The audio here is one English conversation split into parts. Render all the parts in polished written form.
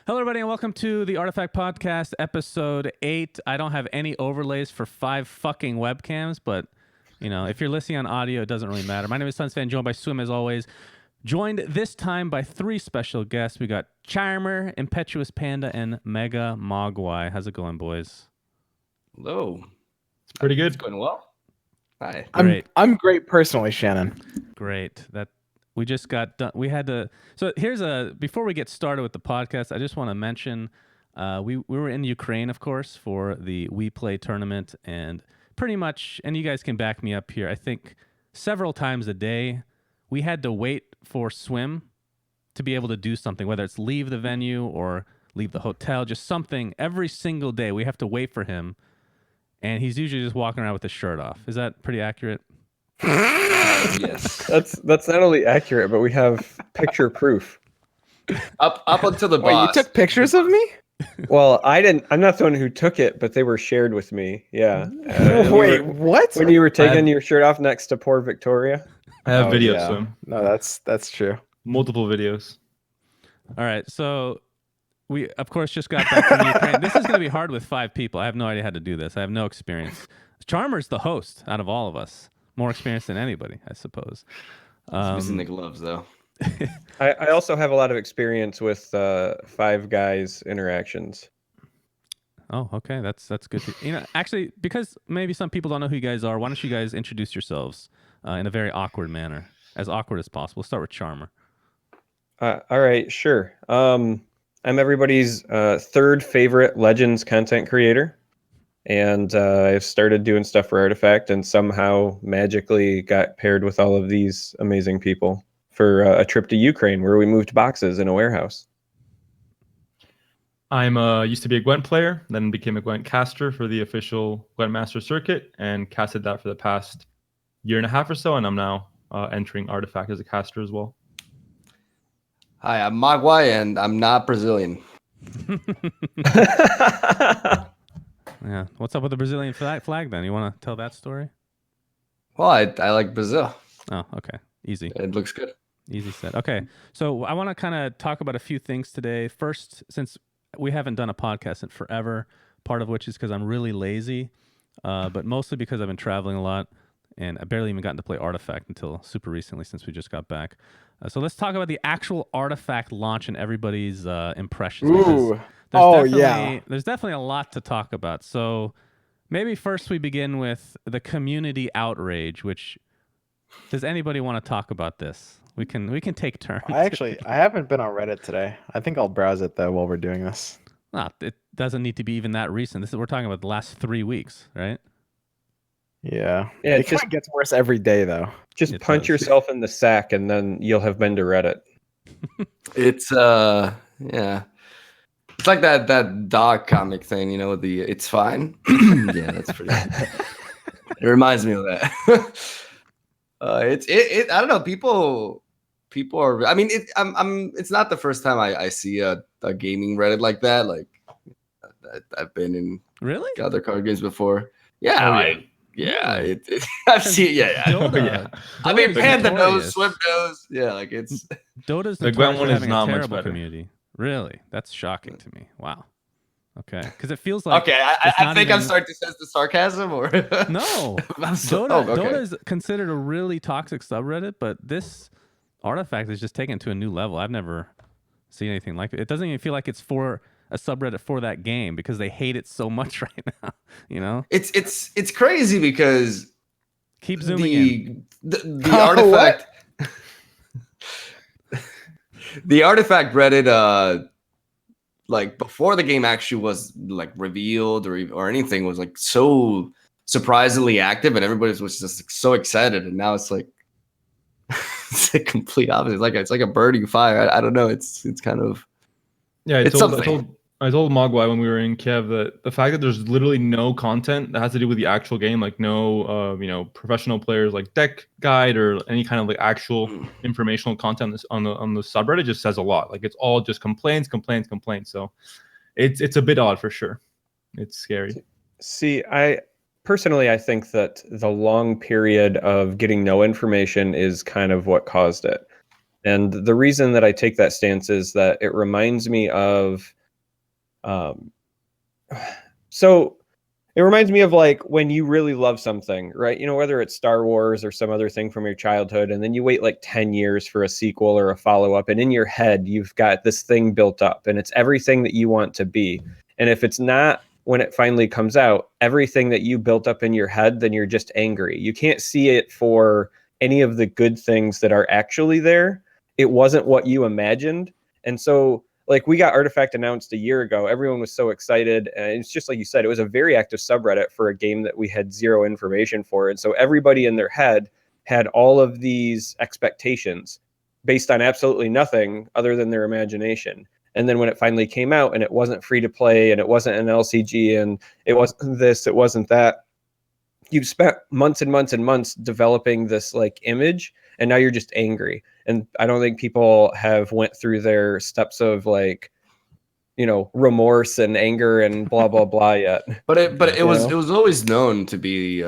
Hello, everybody, and welcome to the Artifact Podcast, episode 8. I don't have any overlays for 5 fucking webcams, but, you know, if you're listening on audio, it doesn't really matter. My name is SUNSfan, joined by Swim, as always. Joined this time by 3 special guests. We got CHARM3R, ImpetuousPanda, and Mega Mogwai. How's it going, boys? Hello. It's pretty good. It's going well. Hi. Great. I'm great personally, Shannon. Great. We just got done. We had to. So before we get started with the podcast, I just want to mention we were in Ukraine, of course, for the We Play tournament, and pretty much, and you guys can back me up here, I think several times a day we had to wait for Swim to be able to do something, whether it's leave the venue or leave the hotel, just something. Every single day we have to wait for him, and he's usually just walking around with his shirt off. Is that pretty accurate? Yes. That's not only accurate, but we have picture proof. Up until the Wait, boss. you took pictures of me? Well, I didn't. I'm not the one who took it, but they were shared with me. Yeah. Wait, what? When you were taking your shirt off next to poor Victoria. I have videos, yeah. Swim. No, that's true. Multiple videos. All right, so we, of course, just got back from Ukraine. This is going to be hard with 5 people. I have no idea how to do this. I have no experience. CHARM3R's the host out of all of us. More experience than anybody, I suppose. Missing the gloves, though. I also have a lot of experience with Five Guys interactions. Oh, okay, that's good. Actually, because maybe some people don't know who you guys are, why don't you guys introduce yourselves in a very awkward manner, as awkward as possible. We'll start with CHARM3R. All right, sure. I'm everybody's third favorite Legends content creator. And I've started doing stuff for Artifact and somehow magically got paired with all of these amazing people for a trip to Ukraine where we moved boxes in a warehouse. I'm used to be a Gwent player, then became a Gwent caster for the official Gwent Master Circuit and casted that for the past year and a half or so, and I'm now entering Artifact as a caster as well. Hi, I'm Mogwai, and I'm not Brazilian. Yeah, what's up with the Brazilian flag then? You want to tell that story? Well, I like Brazil. Oh, okay, easy. It looks good. Easy said. Okay, so I want to kind of talk about a few things today. First, since we haven't done a podcast in forever, part of which is because I'm really lazy, but mostly because I've been traveling a lot, and I barely even gotten to play Artifact until super recently since we just got back. So let's talk about the actual Artifact launch and everybody's impressions. Ooh. Yeah. There's definitely a lot to talk about. So maybe first we begin with the community outrage, which, does anybody want to talk about this? We can take turns. I haven't been on Reddit today. I think I'll browse it though while we're doing this. It doesn't need to be even that recent. We're talking about the last 3 weeks, right? Yeah. Yeah, It just gets worse every day though. Just punch yourself in the sack and then you'll have been to Reddit. It's yeah. It's like that dog comic thing, you know, with the "it's fine." Yeah, that's pretty. It reminds me of that. It. I don't know. People are. I mean, it's not the first time I see a gaming Reddit like that. Like, I've been in Really other card games before. Yeah. Oh, yeah. I've seen. Yeah. Dota, Yeah. I mean, Dota's Panda knows, notorious. Swim knows. Yeah, like it's. Dota's The Gwent notorious one for is having not a much terrible better. community. Really, that's shocking to me. Wow. Okay, because it feels like Okay, it's I not think even- I'm starting to sense the sarcasm, or No, okay. Dota is considered a really toxic subreddit, but this Artifact is just taken to a new level. I've never seen anything like it. It doesn't even feel like it's for a subreddit for that game because they hate it so much right now. You know, It's crazy because keep zooming in. the Artifact the Artifact Reddit like before the game actually was like revealed or anything was like so surprisingly active and everybody was just like, so excited, and now it's like it's a complete opposite. It's like a burning fire. I don't know. It's kind of Yeah, It's something. I told Mogwai when we were in Kiev that the fact that there's literally no content that has to do with the actual game, like no professional players like deck guide or any kind of like actual informational content on the subreddit just says a lot. Like it's all just complaints. So it's a bit odd for sure. It's scary. See, I think that the long period of getting no information is kind of what caused it. And the reason that I take that stance is that it reminds me of, so it reminds me of like when you really love something, right? You know, whether it's Star Wars or some other thing from your childhood, and then you wait like 10 years for a sequel or a follow-up, and in your head, you've got this thing built up, and it's everything that you want to be. And if it's not, when it finally comes out, everything that you built up in your head, then you're just angry. You can't see it for any of the good things that are actually there. It wasn't what you imagined. And so like we got Artifact announced a year ago. Everyone was so excited. And it's just like you said, it was a very active subreddit for a game that we had zero information for. And so everybody in their head had all of these expectations based on absolutely nothing other than their imagination. And then when it finally came out and it wasn't free to play and it wasn't an LCG and it wasn't this, it wasn't that, you spent months and months and months developing this like image, and now you're just angry. And I don't think people have went through their steps of like, you know, remorse and anger and blah blah blah yet. But it was know? it was always known to be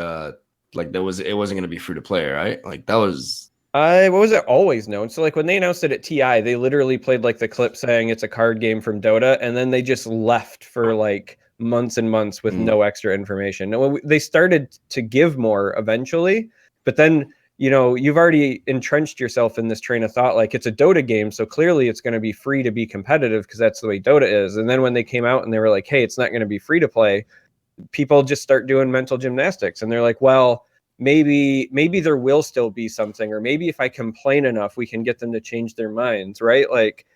like it wasn't going to be free to play, right? Like that was. What was it always known? So like when they announced it at TI, they literally played like the clip saying it's a card game from Dota, and then they just left for like months and months with no extra information. And they started to give more eventually, but then, you know, you've already entrenched yourself in this train of thought, like it's a Dota game, so clearly it's going to be free to be competitive because that's the way Dota is. And then when they came out and they were like, hey, it's not going to be free to play, people just start doing mental gymnastics, and they're like, well, maybe there will still be something, or maybe if I complain enough, we can get them to change their minds, right? Like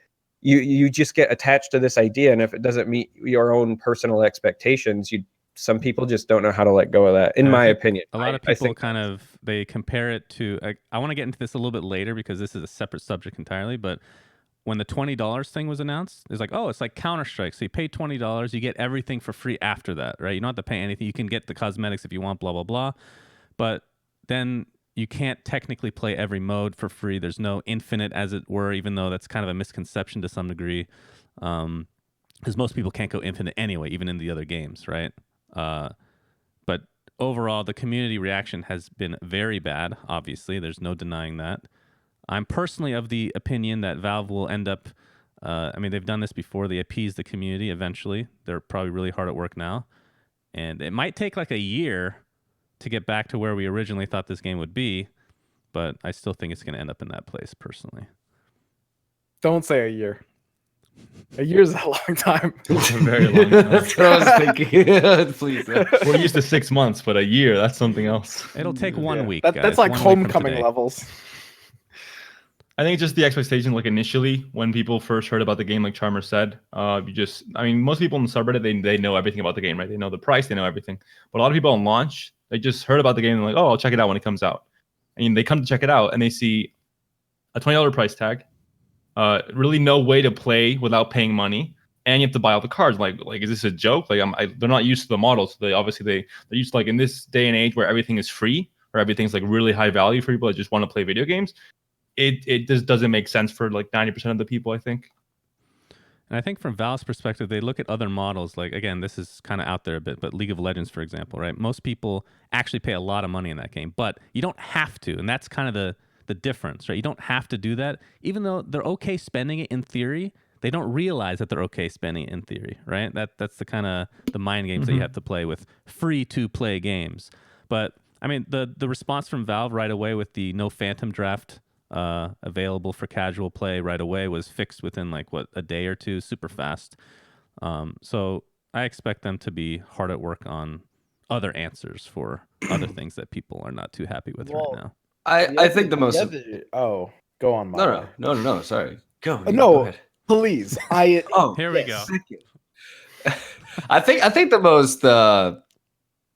you just get attached to this idea, and if it doesn't meet your own personal expectations, some people just don't know how to let go of that, in my opinion. A lot of people they compare it to, I want to get into this a little bit later because this is a separate subject entirely, but when the $20 thing was announced, it's like, oh, it's like Counter-Strike. So you pay $20, you get everything for free after that, right? You don't have to pay anything. You can get the cosmetics if you want, blah, blah, blah. But then you can't technically play every mode for free. There's no infinite, as it were, even though that's kind of a misconception to some degree. Because most people can't go infinite anyway, even in the other games, right? But overall, the community reaction has been very bad, obviously. There's no denying that. I'm personally of the opinion that Valve will end up, I mean, they've done this before. They appease the community eventually. They're probably really hard at work now. And it might take like a year to get back to where we originally thought this game would be, but I still think it's going to end up in that place, personally. Don't say a year. A year is a long time. It's a very long time. That's what I was thinking. Please. We're used to 6 months, but a year, that's something else. It'll take 1 week, guys. That's like 1 week from homecoming today. levels. I think just the expectation, like initially when people first heard about the game, like Charmer said, I mean, most people in the subreddit, they know everything about the game, right? They know the price, they know everything. But a lot of people on launch, they just heard about the game and like, oh, I'll check it out when it comes out. And they come to check it out and they see a $20 price tag, really no way to play without paying money, and you have to buy all the cards. Like is this a joke? Like they're not used to the model, so they're used to, like, in this day and age where everything is free or everything's like really high value for people that just want to play video games. It just doesn't make sense for like 90% of the people, I think. And I think from Valve's perspective, they look at other models. Like, again, this is kind of out there a bit, but League of Legends, for example, right? Most people actually pay a lot of money in that game, but you don't have to. And that's kind of the difference, right? You don't have to do that. Even though they're okay spending it in theory, they don't realize that they're okay spending it in theory, right? That's the kind of the mind games that you have to play with free-to-play games. But, I mean, the response from Valve right away with the no Phantom Draft available for casual play right away was fixed within like a day or two, super fast. So I expect them to be hard at work on other answers for other things that people are not too happy with right now. I think the most. Oh, go on, Mogwai. No. Sorry. Go. No, go ahead. please. Here we go. I think the most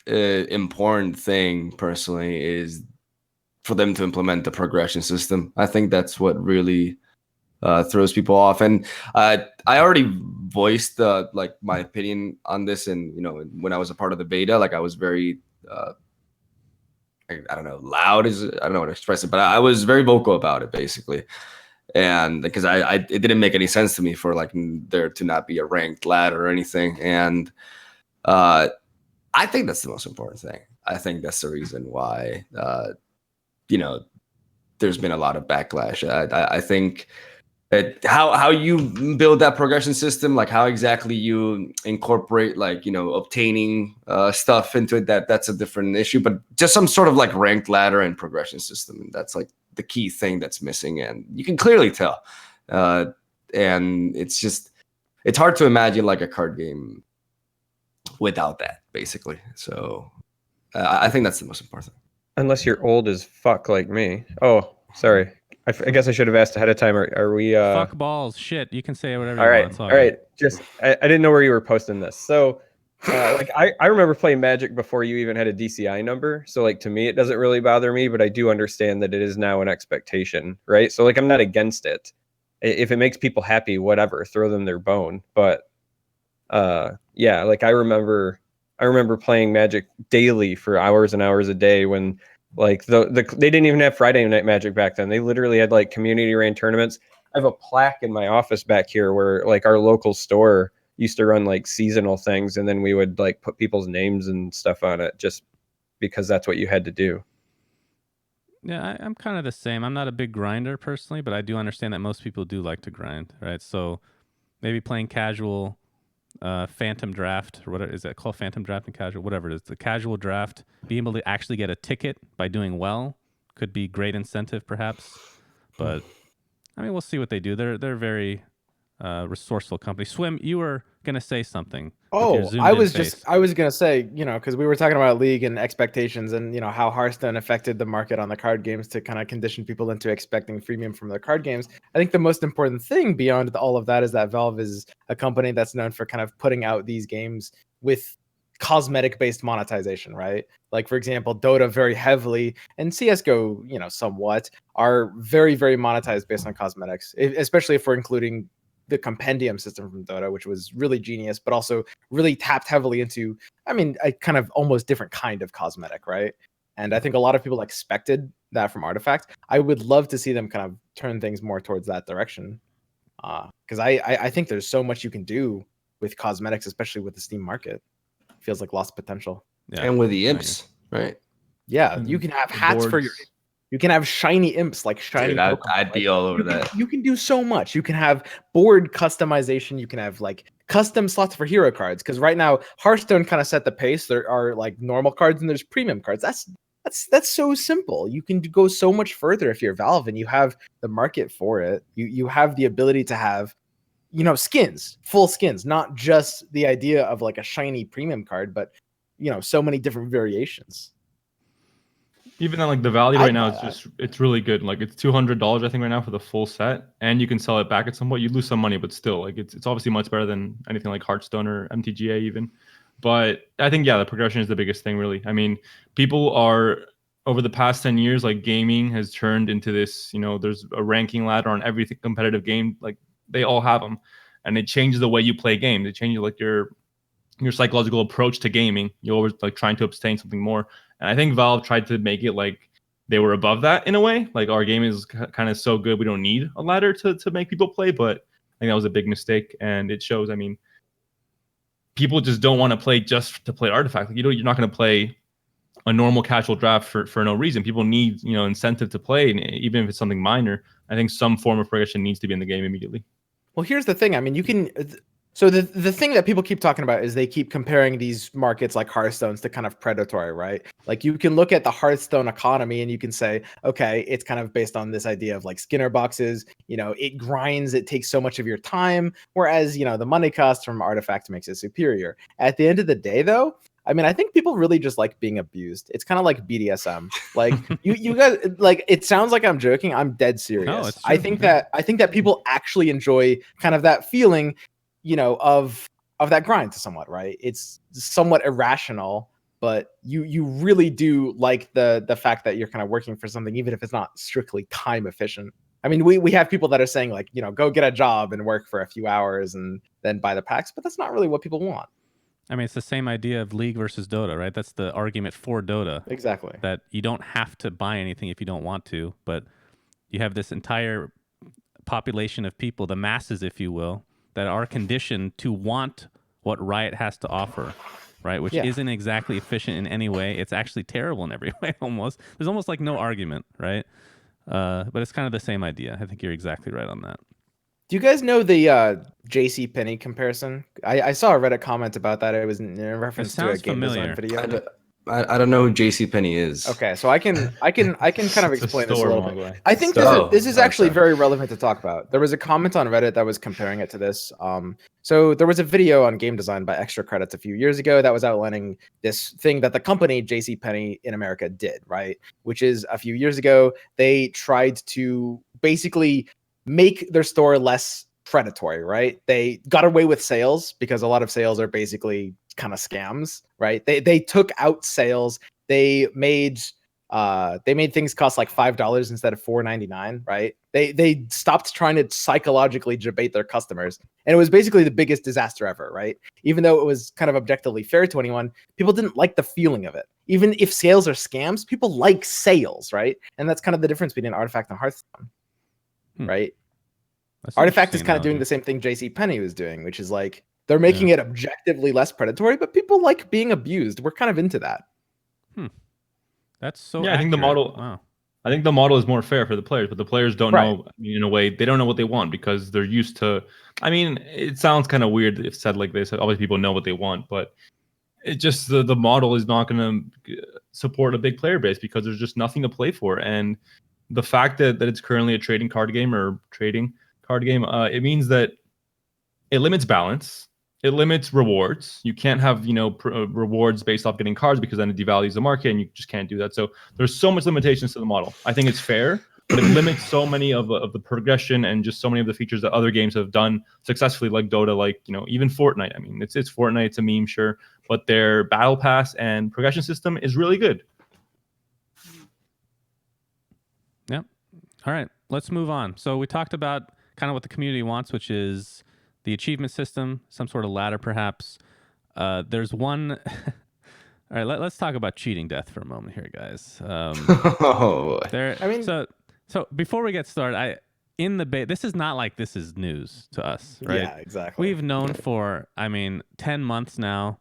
important thing personally is for them to implement the progression system. I think that's what really throws people off. And I already voiced like my opinion on this, and when I was a part of the beta, like I was very I don't know, loud is, I don't know how to express it, but I was very vocal about it basically. And because it didn't make any sense to me for like there to not be a ranked ladder or anything. And I think that's the most important thing. I think that's the reason why there's been a lot of backlash. I think that how you build that progression system, like how exactly you incorporate like, you know, obtaining stuff into it, that's a different issue. But just some sort of like ranked ladder and progression system, that's like the key thing that's missing, and you can clearly tell. And it's hard to imagine like a card game without that, basically. So I think that's the most important thing. Unless you're old as fuck like me. Oh, sorry. I guess I should have asked ahead of time. Are we? Fuck balls, shit. You can say whatever All you right, want. It's all good. right. Just I didn't know where you were posting this. So, like I remember playing Magic before you even had a DCI number. So like to me, it doesn't really bother me, but I do understand that it is now an expectation, right? So like I'm not against it. If it makes people happy, whatever, throw them their bone. But yeah, like I remember playing Magic daily for hours and hours a day when like they didn't even have Friday Night Magic back then. They literally had like community ran tournaments. I have a plaque in my office back here where like our local store used to run like seasonal things, and then we would like put people's names and stuff on it just because that's what you had to do. Yeah, I'm kind of the same. I'm not a big grinder personally, but I do understand that most people do like to grind, right? So maybe playing casual Phantom Draft, or what is that called? Phantom Draft and casual, whatever it is. The casual draft, being able to actually get a ticket by doing well could be great incentive, perhaps. But I mean, we'll see what they do. They're very resourceful company. Swim, you were gonna say something. Oh, I was gonna say, you know, because we were talking about League and expectations, and you know how Hearthstone affected the market on the card games to kind of condition people into expecting freemium from their card games. I think the most important thing beyond all of that is that Valve is a company that's known for kind of putting out these games with cosmetic-based monetization, right? Like for example, Dota very heavily, and CS:GO, you know, somewhat, are very, very monetized based on cosmetics, especially if we're including the compendium system from Dota, which was really genius, but also really tapped heavily into, I mean, a kind of almost different kind of cosmetic, right? And I think a lot of people expected that from Artifact. I would love to see them kind of turn things more towards that direction, because I think there's so much you can do with cosmetics, especially with the Steam market. Feels like lost potential. Yeah. And with the imps, right? Yeah, you can have hats for your. You can have shiny imps, like shiny. Dude, I'd be all over that. You can do so much. You can have board customization. You can have like custom slots for hero cards. Because right now, Hearthstone kind of set the pace. There are like normal cards and there's premium cards. That's so simple. You can go so much further if you're Valve and you have the market for it. You have the ability to have, you know, skins, full skins, not just the idea of like a shiny premium card, but you know, so many different variations. Even then, like the value right now, it's really good. Like it's $200, I think, right now for the full set, and you can sell it back at some point. You lose some money, but still, like it's obviously much better than anything like Hearthstone or MTGA even. But I think the progression is the biggest thing, really. I mean, people are over the past 10 years, like gaming has turned into this. You know, there's a ranking ladder on every competitive game. Like they all have them, and it changes the way you play games. It changes like your psychological approach to gaming. You're always like trying to obtain something more. And I think Valve tried to make it like they were above that in a way. Like our game is kind of so good, we don't need a ladder to make people play. But I think that was a big mistake, and it shows. I mean, people just don't want to play just to play Artifact. Like, you're not going to play a normal casual draft for no reason. People need, you know, incentive to play, and even if it's something minor. I think some form of progression needs to be in the game immediately. Well, here's the thing. I mean, you can. So the thing that people keep talking about is they keep comparing these markets like Hearthstone's to kind of predatory, right? Like you can look at the Hearthstone economy and you can say, okay, it's kind of based on this idea of like Skinner boxes, you know, it grinds, it takes so much of your time, whereas, you know, the money cost from Artifact makes it superior. At the end of the day, though, I mean, I think people really just like being abused. It's kind of like BDSM. Like you guys, like it sounds like I'm joking. I'm dead serious. No, it's true. I think that people actually enjoy kind of that feeling, you know, of that grind to somewhat, right? It's somewhat irrational, but you really do like the fact that you're kind of working for something, even if it's not strictly time efficient. I mean, we have people that are saying like, you know, go get a job and work for a few hours and then buy the packs, but that's not really what people want. I mean, it's the same idea of League versus Dota, right? That's the argument for Dota. Exactly. That you don't have to buy anything if you don't want to, but you have this entire population of people, the masses, if you will, that are conditioned to want what Riot has to offer, right? Which isn't exactly efficient in any way. It's actually terrible in every way, almost. There's almost like no argument, right? But it's kind of the same idea. I think you're exactly right on that. Do you guys know the J.C. Penney comparison? I saw a Reddit comment about that. It was in reference to a sounds game familiar. design video. I don't know who JCPenney is. Okay, so I can kind of It's a explain this a store, little bit. Mogwai. I think this is actually very relevant to talk about. There was a comment on Reddit that was comparing it to this. So there was a video on game design by Extra Credits a few years ago that was outlining this thing that the company JCPenney in America did, right? Which is a few years ago, they tried to basically make their store less predatory, right? They got away with sales because a lot of sales are basically kind of scams, right? They took out sales. They made things cost like $5 instead of $4.99, right? They stopped trying to psychologically debate their customers, and it was basically the biggest disaster ever, right? Even though it was kind of objectively fair to anyone, people didn't like the feeling of it. Even if sales are scams, people like sales, right? And that's kind of the difference between Artifact and Hearthstone, right? That's Artifact is kind of interesting doing the same thing JCPenney was doing, which is like they're making it objectively less predatory, but people like being abused. We're kind of into that. That's so. Yeah, I think the model. Wow. I think the model is more fair for the players, but the players don't Right. know. I mean, in a way, they don't know what they want because they're used to. I mean, it sounds kind of weird if said like this. Obviously, people know what they want, but it just the model is not going to support a big player base because there's just nothing to play for. And the fact that it's currently a trading card game, it means that it limits balance. It limits rewards. You can't have, rewards based off getting cards because then it devalues the market and you just can't do that. So there's so much limitations to the model. I think it's fair, but it limits so many of the progression and just so many of the features that other games have done successfully, like Dota, like, even Fortnite. I mean, it's Fortnite, it's a meme, sure, but their battle pass and progression system is really good. Yep. All right, let's move on. So we talked about kind of what the community wants, which is the achievement system, some sort of ladder, perhaps. There's one. All right, let's talk about cheating death for a moment here, guys. So before we get started, this is not like this is news to us, right? Yeah, exactly. We've known for 10 months now.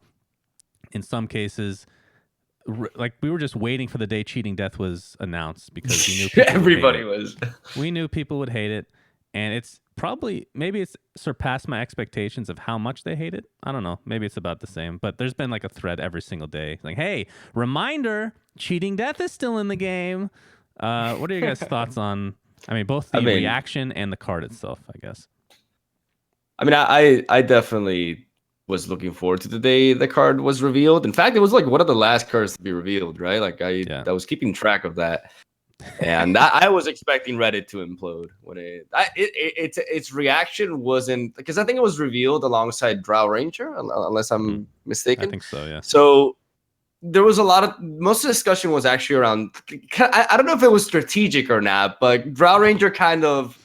In some cases, like we were just waiting for the day cheating death was announced because we knew everybody was. We knew people would hate it, and it's maybe it's surpassed my expectations of how much they hate it. I don't know. Maybe it's about the same, but there's been like a thread every single day like, hey, reminder, cheating death is still in the game. What are your guys' thoughts on, both the reaction and the card itself, I guess? I definitely was looking forward to the day the card was revealed. In fact, it was like one of the last cards to be revealed, right? Like I was keeping track of that. And I was expecting Reddit to implode when its reaction wasn't, because I think it was revealed alongside Drow Ranger, unless I'm mistaken. I think so, yeah. So there was most of the discussion was actually around, I don't know if it was strategic or not, but Drow Ranger kind of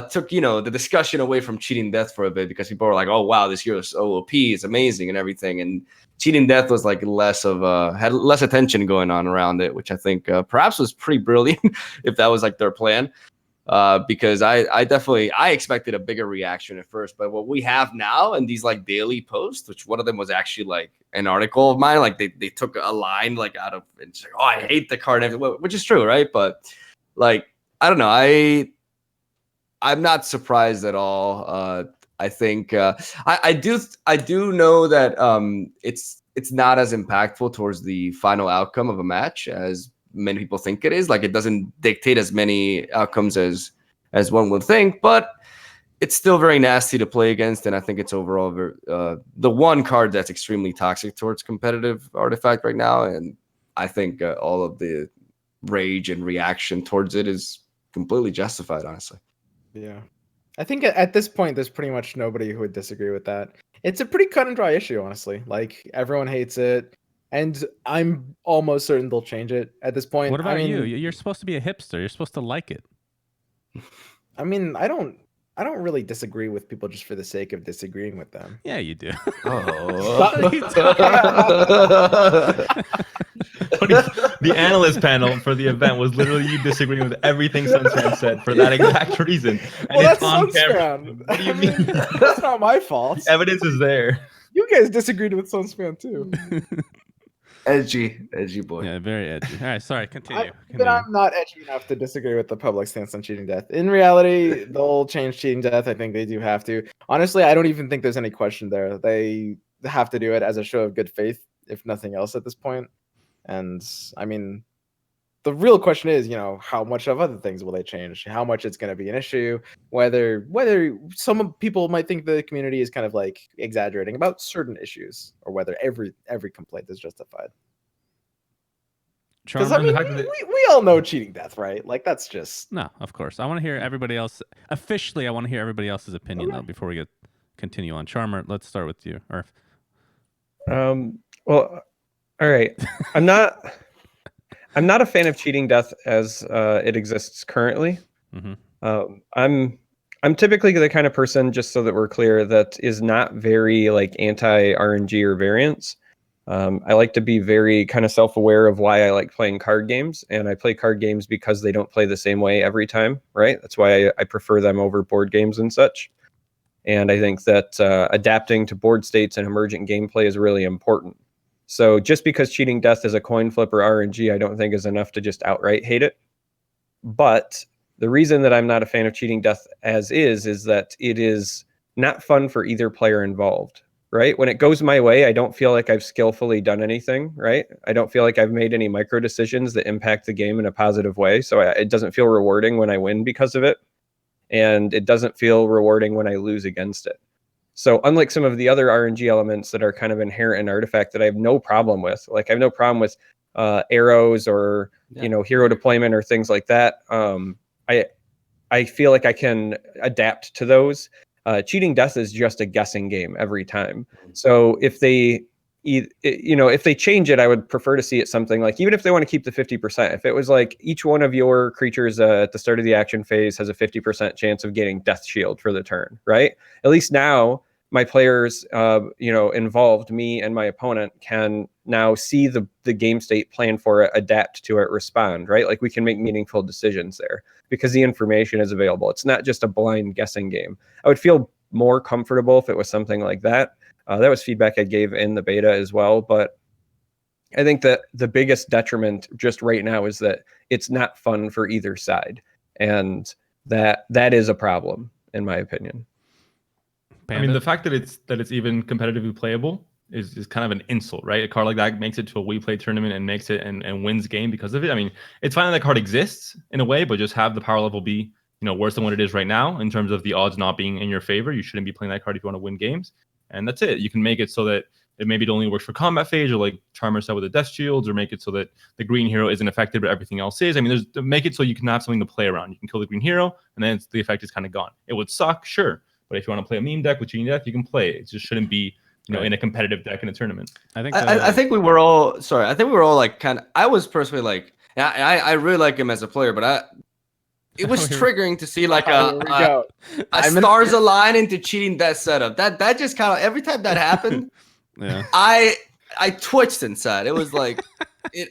took, the discussion away from cheating death for a bit because people were like, oh, wow, this hero is OP, it's amazing and everything. And cheating death was like had less attention going on around it, which I think perhaps was pretty brilliant if that was like their plan. Because I expected a bigger reaction at first, but what we have now in these like daily posts, which one of them was actually like an article of mine, like they took a line like out of it, it's like, oh, I hate the card, which is true, right? But like, I don't know, I'm not surprised at all. I think I do know that it's not as impactful towards the final outcome of a match as many people think it is. Like it doesn't dictate as many outcomes as one would think, but it's still very nasty to play against. And I think it's overall the one card that's extremely toxic towards competitive Artifact right now. And I think all of the rage and reaction towards it is completely justified, honestly. Yeah. I think at this point, there's pretty much nobody who would disagree with that. It's a pretty cut and dry issue, honestly. Like everyone hates it, and I'm almost certain they'll change it at this point. What about you? You're supposed to be a hipster. You're supposed to like it. I don't really disagree with people just for the sake of disagreeing with them. Yeah, you do. The analyst panel for the event was literally you disagreeing with everything SUNSfan said for that exact reason. And well, it's that's on camera. What do you mean? That's not my fault. The evidence is there. You guys disagreed with SUNSfan too. Edgy boy. Yeah, very edgy. All right, sorry. Continue. But I'm not edgy enough to disagree with the public stance on cheating death. In reality, they'll change cheating death. I think they do have to. Honestly, I don't even think there's any question there. They have to do it as a show of good faith, if nothing else, at this point. And I mean, the real question is, how much of other things will they change? How much it's going to be an issue? Whether some people might think the community is kind of like exaggerating about certain issues, or whether every complaint is justified. Because I mean, we all know cheating death, right? Like that's just no, of course. I want to hear everybody else. Officially, I want to hear everybody else's opinion though before we continue on. Charmer, let's start with you. Or well, all right. I'm not a fan of cheating death as it exists currently. I'm typically the kind of person, just so that we're clear, that is not very like anti RNG or variance. I like to be very kind of self-aware of why I like playing card games, and I play card games because they don't play the same way every time, right? That's why I prefer them over board games and such. And I think that adapting to board states and emergent gameplay is really important. So just because cheating death is a coin flip or RNG, I don't think is enough to just outright hate it. But the reason that I'm not a fan of cheating death as is that it is not fun for either player involved. Right? When it goes my way, I don't feel like I've skillfully done anything, right? I don't feel like I've made any micro decisions that impact the game in a positive way. So it doesn't feel rewarding when I win because of it. And it doesn't feel rewarding when I lose against it. So unlike some of the other RNG elements that are kind of inherent in Artifact that I have no problem with, like I have no problem with arrows or, hero deployment or things like that. I feel like I can adapt to those. Cheating death is just a guessing game every time. So if they change it, I would prefer to see it something like, even if they want to keep the 50%, if it was like each one of your creatures at the start of the action phase has a 50% chance of getting death shield for the turn, right? At least now my players, involved, me and my opponent, can now see the game state, plan for it, adapt to it, respond, right? Like we can make meaningful decisions there because the information is available. It's not just a blind guessing game. I would feel more comfortable if it was something like that. That was feedback I gave in the beta as well. But I think that the biggest detriment just right now is that it's not fun for either side. And that is a problem, in my opinion. Panda? I mean, the fact that it's even competitively playable is kind of an insult, right? A card like that makes it to a We Play tournament and makes it and wins game because of it. I mean, it's fine that card exists in a way, but just have the power level be worse than what it is right now in terms of the odds not being in your favor. You shouldn't be playing that card if you want to win games. And that's it. You can make it so that maybe it only works for combat phase, or like Charmer said with the death shields, or make it so that the green hero isn't affected, but everything else is. I mean, make it so you can have something to play around. You can kill the green hero, and then the effect is kind of gone. It would suck, sure, but if you want to play a meme deck with cheating death, you can play it. It just shouldn't be in a competitive deck in a tournament. I think we were all like kind of. I was personally like, I really like him as a player, but it was triggering to see like a stars align into cheating death setup. That just kind of, every time that happened, yeah, I twitched inside. It was like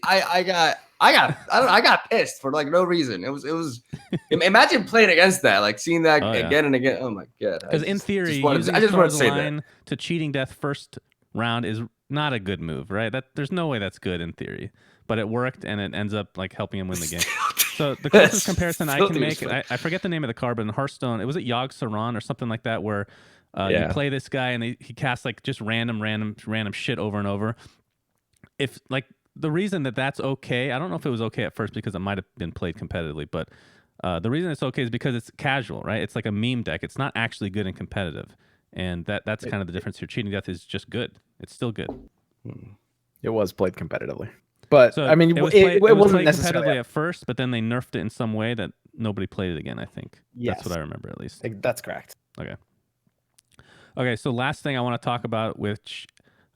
I got pissed for like no reason. It was imagine playing against that, like seeing that again and again. Oh my god! Because in theory, I just wanted to say that to cheating death first round is not a good move, right? There's no way that's good in theory, but it worked and it ends up like helping him win the game. So the closest comparison I can make, I forget the name of the card, but in Hearthstone, it was at Yogg Saron or something like that, where you play this guy and he casts like just random shit over and over. If like the reason that's okay, I don't know if it was okay at first because it might have been played competitively, but the reason it's okay is because it's casual, right? It's like a meme deck. It's not actually good and competitive, and that's kind of the difference here. Cheating death is just good. It's still good. It was played competitively. But so I mean, it wasn't played competitively at first, but then they nerfed it in some way that nobody played it again. I think that's what I remember, at least. That's correct. Okay. So last thing I want to talk about, which,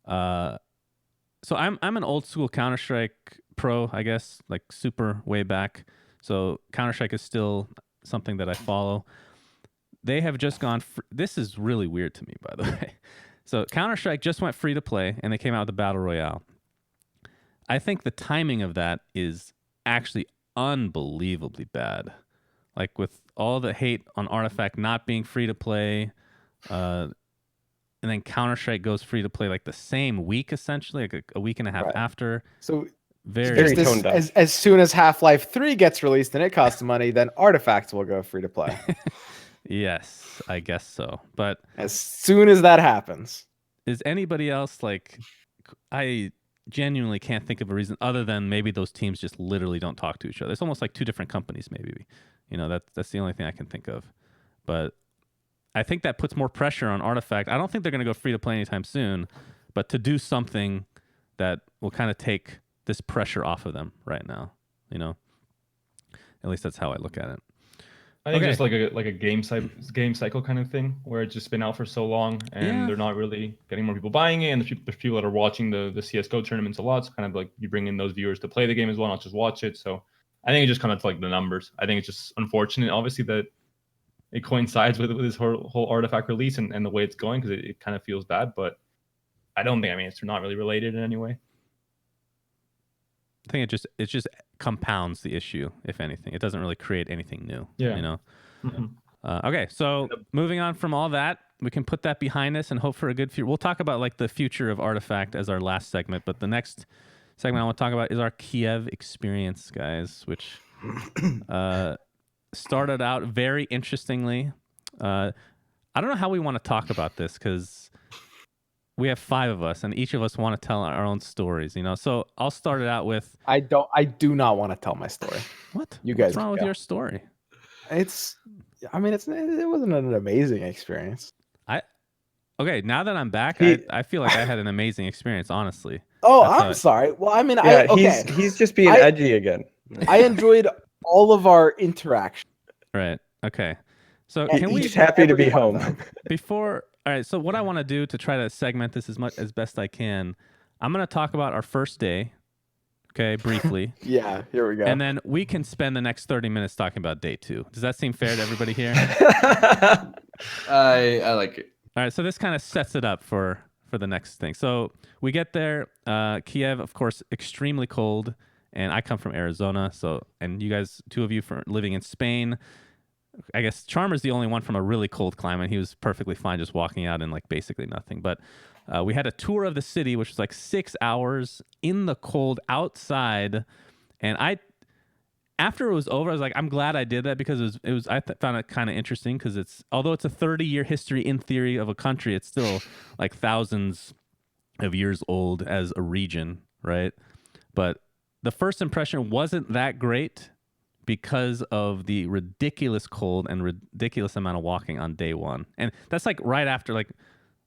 so I'm an old school Counter-Strike pro, I guess, like super way back. So Counter-Strike is still something that I follow. They have just gone. This is really weird to me, by the way. So Counter-Strike just went free to play, and they came out with the Battle Royale. I think the timing of that is actually unbelievably bad. Like with all the hate on Artifact not being free to play, and then Counter-Strike goes free to play like the same week, essentially, like a week and a half Right. after. So Very this, toned down. as soon as Half-Life 3 gets released and it costs money, then Artifact will go free to play. Yes, I guess so. But As soon as that happens. is anybody else like? I genuinely can't think of a reason other than maybe those teams just literally don't talk to each other. It's almost like two different companies, maybe. That's the only thing I can think of. But I think that puts more pressure on Artifact. I don't think they're going to go free to play anytime soon, but to do something that will kind of take this pressure off of them right now. At least that's how I look at it. I think Okay. just like a game cycle kind of thing, where it's just been out for so long and they're not really getting more people buying it, and there's people that are watching the CS:GO tournaments a lot. So kind of like you bring in those viewers to play the game as well, not just watch it. So I think it just kind of like the numbers. I think it's just unfortunate, obviously, that it coincides with this whole Artifact release and the way it's going, because it kind of feels bad. But I don't think, it's not really related in any way. I think it just compounds the issue, if anything. It doesn't really create anything new. Yeah. Okay, so moving on from all that, we can put that behind us and hope for a good future. We'll talk about like the future of Artifact as our last segment, but the next segment I want to talk about is our Kiev experience, guys, which started out very interestingly. I don't know how we want to talk about this because we have 5 of us and each of us want to tell our own stories, So I'll start it out with I do not want to tell my story. what? You guys What's wrong with go. your story? It wasn't an amazing experience. Okay, now that I'm back, He- I feel like I had an amazing experience, honestly. Oh, That's I'm sorry. Well, Yeah, he's just being edgy again. I enjoyed all of our interaction. Right. Okay. So And can we He's happy to be every one of home. them. before? All right. So what I want to do to try to segment this as best I can, I'm going to talk about our first day. Okay, briefly, Yeah, here we go. and then we can spend the next 30 minutes talking about day 2. Does that seem fair to everybody here? I like it. All right. So this kind of sets it up for the next thing. So we get there. Kiev, of course, extremely cold, and I come from Arizona. So, and you guys, 2 of you for living in Spain. I guess Charmer's the only one from a really cold climate. He was perfectly fine just walking out in like basically nothing. But we had a tour of the city, which was like 6 hours in the cold outside. And after it was over, I was like, I'm glad I did that because I found it kind of interesting because although it's a 30-year history in theory of a country, it's still like thousands of years old as a region, right? But the first impression wasn't that great because of the ridiculous cold and ridiculous amount of walking on day 1. And that's like right after, like,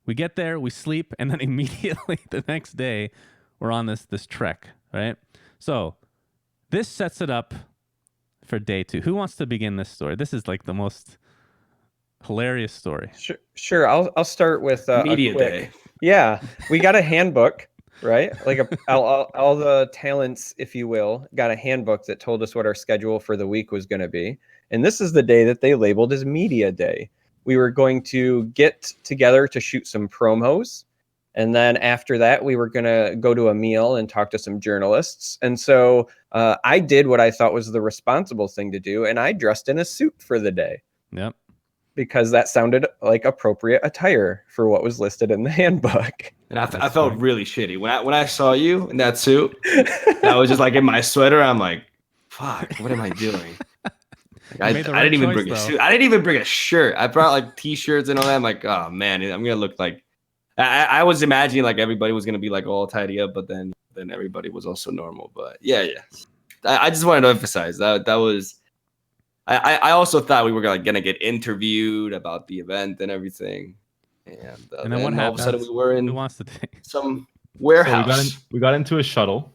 we get there, we sleep, and then immediately the next day we're on this trek, right? So this sets it up for day 2. Who wants to begin this story? This is like the most hilarious story. Sure. I'll start with Media a quick, day. Yeah, we got a handbook, right? Like all the talents, if you will, got a handbook that told us what our schedule for the week was going to be. And this is the day that they labeled as media day. We were going to get together to shoot some promos. And then after that, we were going to go to a meal and talk to some journalists. And so I did what I thought was the responsible thing to do. And I dressed in a suit for the day. Yep. Because that sounded like appropriate attire for what was listed in the handbook. And I felt really shitty when I saw you in that suit. I was just like in my sweater. I'm like, fuck, what am I doing? I didn't even bring a suit. I didn't even bring a shirt. I brought like t-shirts and all that. I'm like, oh man, I'm gonna look like. I was imagining like everybody was gonna be like all tidy up, but then everybody was also normal. But yeah. I just wanted to emphasize that was. I also thought we were gonna get interviewed about the event and everything. And then what all happened? of a sudden we were in Who wants to take? some warehouse. So we got into a shuttle,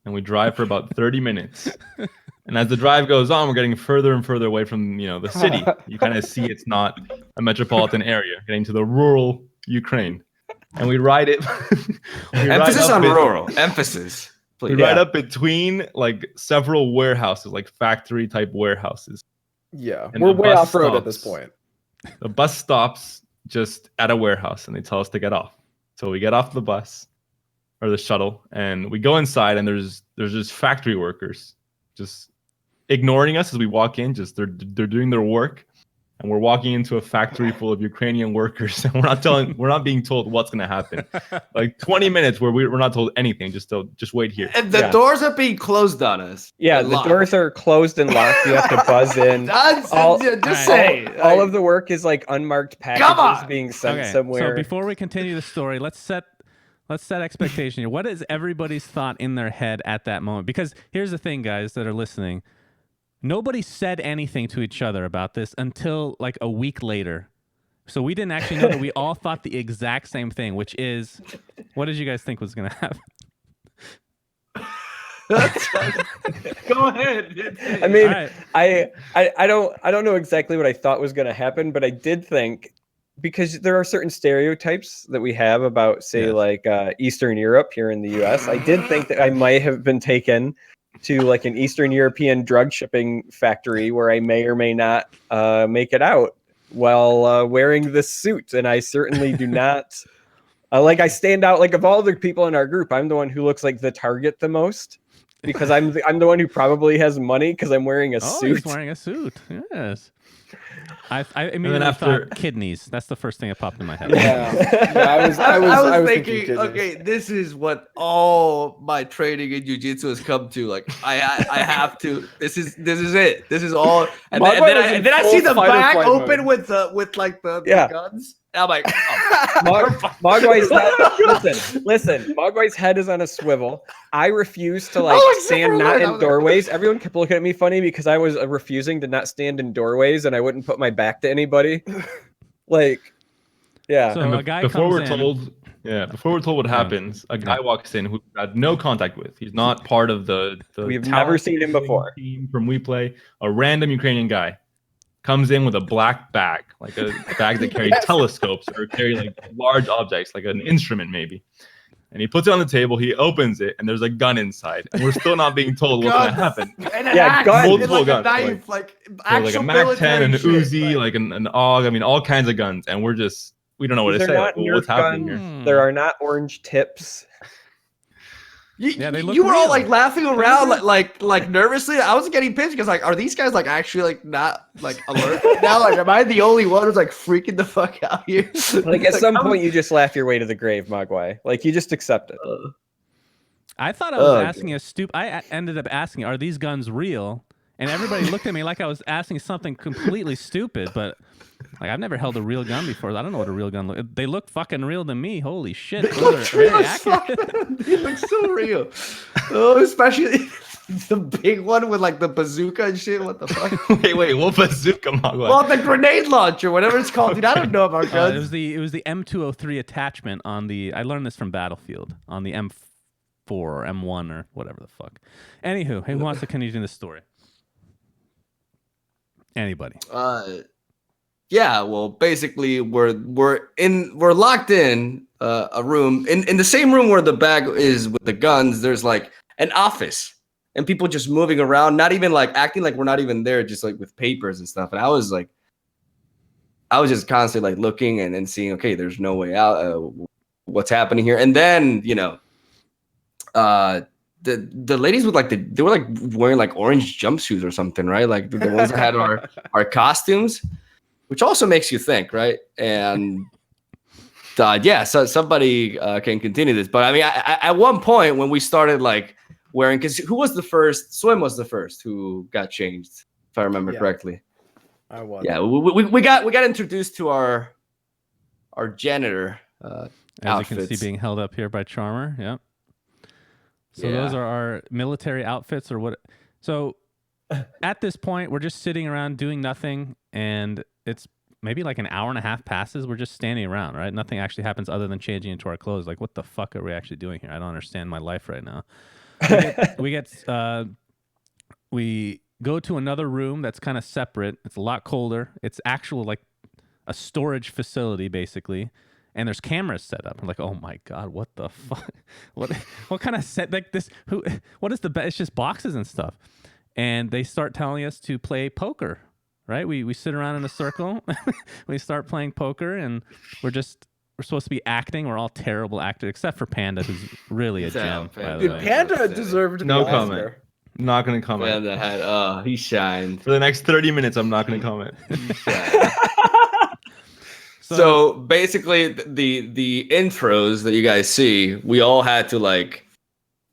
and we drive for about 30 minutes. And as the drive goes on, we're getting further and further away from the city. You kind of see it's not a metropolitan area, getting to the rural Ukraine. And we ride it. Emphasis on rural. Emphasis. Please. We ride up between like several warehouses, like factory type warehouses. Yeah, And we're the way bus off road at stops. this point. The bus stops just at a warehouse, and they tell us to get off. So we get off the bus or the shuttle, and we go inside, and there's just factory workers just ignoring us as we walk in. Just they're doing their work, and we're walking into a factory full of Ukrainian workers, and we're not being told what's going to happen. Like 20 minutes where we're not told anything. Just wait here. And the doors are being closed on us. Yeah, the doors are closed and locked. You have to buzz in. All of the work is like unmarked packages being sent somewhere. So before we continue the story, let's set expectation here. What is everybody's thought in their head at that moment? Because here's the thing, guys that are listening. Nobody said anything to each other about this until like a week later. So we didn't actually know that we all thought the exact same thing, which is, what did you guys think was going to happen? Go ahead. I mean, right. I don't know exactly what I thought was going to happen, but I did think, because there are certain stereotypes that we have about, say, like Eastern Europe here in the US. I did think that I might have been taken to like an Eastern European drug shipping factory where I may or may not make it out while wearing this suit. And I certainly do not like, I stand out. Like, of all the people in our group, I'm the one who looks like the target the most, because I'm the one who probably has money because I'm wearing a suit. He's wearing a suit. Yes. I immediately thought kidneys. That's the first thing that popped in my head. I was thinking, okay, this is what all my training in jiu-jitsu has come to. Like, I have to. This is it. This is all. And then I see the back open with the guns. And I'm like, Mogwai's head. Listen. Mogwai's head is on a swivel. I refuse to stand not in doorways. Everyone kept looking at me funny because I was refusing to not stand in doorways, and I wouldn't put my back to anybody. Like, yeah. So a guy before we're told what happens, a guy walks in who we've had no contact with. He's not part of the We've never seen him before. Team from WePlay. A random Ukrainian guy comes in with a black bag, like a bag that carries telescopes or carry like large objects, like an instrument maybe. And he puts it on the table, he opens it, and there's a gun inside. And we're still not being told what's going to happen. Multiple guns. Knife, like a MAC-10, an Uzi, like an AUG, I mean, all kinds of guns. And we don't know what to say. Like, what's happening here? There are not orange tips. They look you were real. all like laughing around like nervously. I was getting pissed because like, are these guys like actually like not like alert right now? Like, am I the only one who's like freaking the fuck out here? Like, at some point you just laugh your way to the grave, Mogwai. Like, you just accept it. I thought I was asking I ended up asking, are these guns real? And everybody looked at me like I was asking something completely stupid, but like, I've never held a real gun before. I don't know what a real gun looks. They look fucking real to me. Holy shit. Those are very accurate. They look so real. Oh, especially the big one with like the bazooka and shit. What the fuck? wait, what bazooka, Mogwai? Well, the grenade launcher, whatever it's called. Dude, I don't know about guns. It was the M203 attachment on the, I learned this from Battlefield, on the M4 or M1 or whatever the fuck. Anywho, who wants to continue the story? Anybody? Yeah, well, basically we're locked in a room in the same room where the bag is with the guns. There's like an office and people just moving around, not even like acting like we're not even there, just like with papers and stuff. And I was just constantly like looking and seeing, okay, there's no way out. What's happening here? And then, you know, the ladies with like they were like wearing like orange jumpsuits or something, right? Like the ones that had our costumes, which also makes you think, right? And yeah, so somebody can continue this, but I mean, at one point when we started like wearing, because who was the first? Swim was the first who got changed, if I remember correctly. I was. Yeah, we got introduced to our janitor as outfits. you can see, being held up here by Charmer. Yep. So those are our military outfits, or what? So at this point, we're just sitting around doing nothing, and it's maybe like an hour and a half passes. We're just standing around, right? Nothing actually happens other than changing into our clothes. Like, what the fuck are we actually doing here? I don't understand my life right now. We go to another room that's kind of separate. It's a lot colder. It's actual like a storage facility, basically. And there's cameras set up. I'm like, oh my god, what the fuck? What kind of set like this? What is the? It's just boxes and stuff. And they start telling us to play poker. Right? We sit around in a circle. We start playing poker, and we're supposed to be acting. We're all terrible actors, except for Panda, who's really a gem. Dude, Panda deserved no the comment. Oscar. Not gonna comment. Panda had, he shined. For the next 30 minutes, I'm not gonna comment. He shined. So basically, the intros that you guys see, we all had to like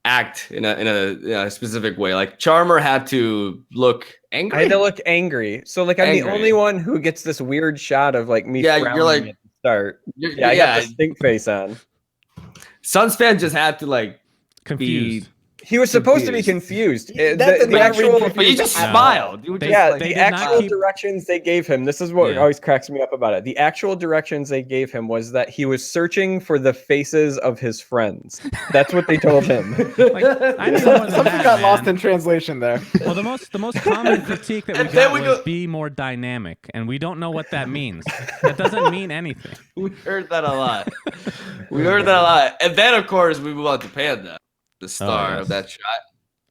act in a specific way. Like Charmer had to look angry. I had to look angry. So like I'm the only one who gets this weird shot of like me frowning you're like, at the start. Yeah, I got the stink face on. SUNSfan just had to like confused. He was supposed to be confused. But you just smiled. The actual directions they gave him. This is what always cracks me up about it. The actual directions they gave him was that he was searching for the faces of his friends. That's what they told him. I need more than Something got lost in translation there. Well, the most common critique that we got was be more dynamic, and we don't know what that means. That doesn't mean anything. We heard that a lot. And then of course we move on to Panda. The star of that shot.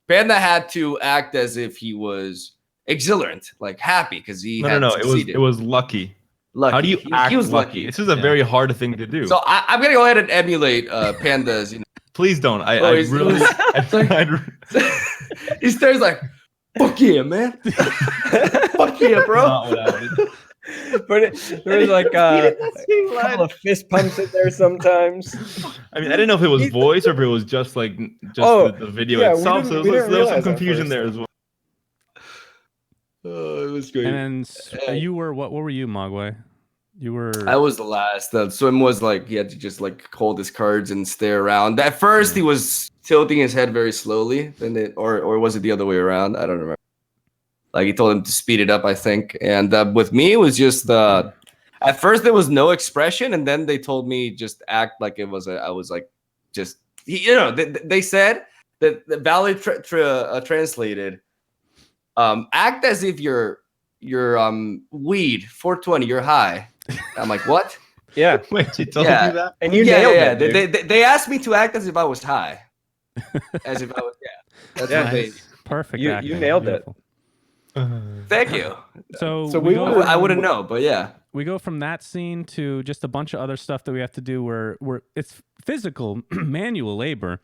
Panda had to act as if he was exhilarant, like happy because he had succeeded. It was lucky. Lucky. How do you act he was lucky? This is a very hard thing to do. So I'm gonna go ahead and emulate Panda's. Please don't. He stares like, "Fuck yeah, man! Fuck yeah, bro!" Not what I did. But there was like a couple of fist pumps in there sometimes. I mean, I didn't know if it was voice or if it was just the video itself. So there was some confusion there as well. Oh, it was great. And then you were what were you, Mogwai? You were. I was the last. Swim was like he had to just like hold his cards and stare around. At first, he was tilting his head very slowly, or was it the other way around? I don't remember. Like he told him to speed it up, I think. And with me, it was just at first there was no expression, and then they told me just act like it was. I was like, just they said that the Valley translated, act as if you're weed 420, you're high. I'm like, what? Yeah. Wait, she told you that? And you nailed it. They asked me to act as if I was high, as if I was. Yeah, that's what they. Perfect. You nailed it. Thank you. So I wouldn't know, but yeah. We go from that scene to just a bunch of other stuff that we have to do where it's physical, manual labor.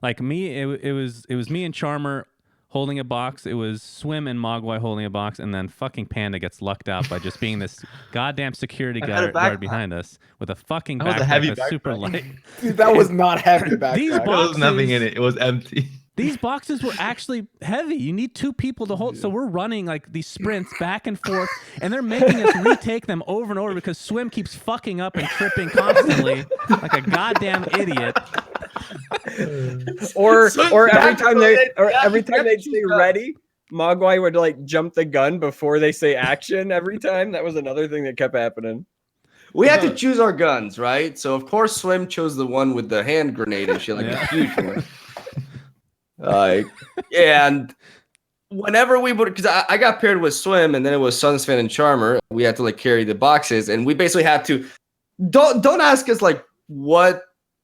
Like me, it was me and Charmer holding a box. It was Swim and Mogwai holding a box, and then fucking Panda gets lucked out by just being this goddamn security guard behind us with a fucking backpack that's super light. Dude, that was not heavy backpack. There was nothing in it. It was empty. These boxes were actually heavy. You need two people to hold. So we're running like these sprints back and forth, and they're making us retake them over and over because Swim keeps fucking up and tripping constantly like a goddamn idiot. Or every time they'd say ready, Mogwai would like jump the gun before they say action every time. That was another thing that kept happening. We had to choose our guns, right? So of course Swim chose the one with the hand grenade and shit, like a huge one. And whenever we would, because I got paired with Swim, and then it was SUNSfan and Charmer. We had to like carry the boxes, and we basically had to. Don't ask us like what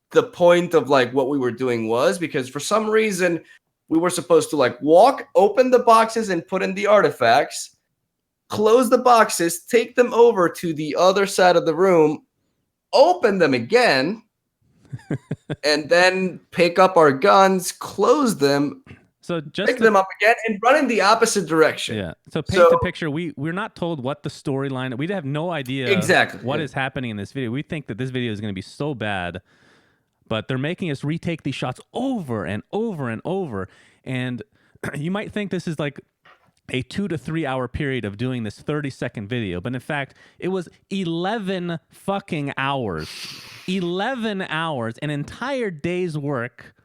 the point of like what we were doing was, because for some reason we were supposed to like walk, open the boxes, and put in the artifacts, close the boxes, take them over to the other side of the room, open them again. And then pick up our guns, close them, pick them up again, and run in the opposite direction. Yeah. So paint the picture. We're not told what the storyline. We have no idea exactly what is happening in this video. We think that this video is going to be so bad, but they're making us retake these shots over and over and over. And you might think this is like a 2 to 3 hour period of doing this 30-second video, but in fact, it was 11 fucking hours. 11 hours, an entire day's work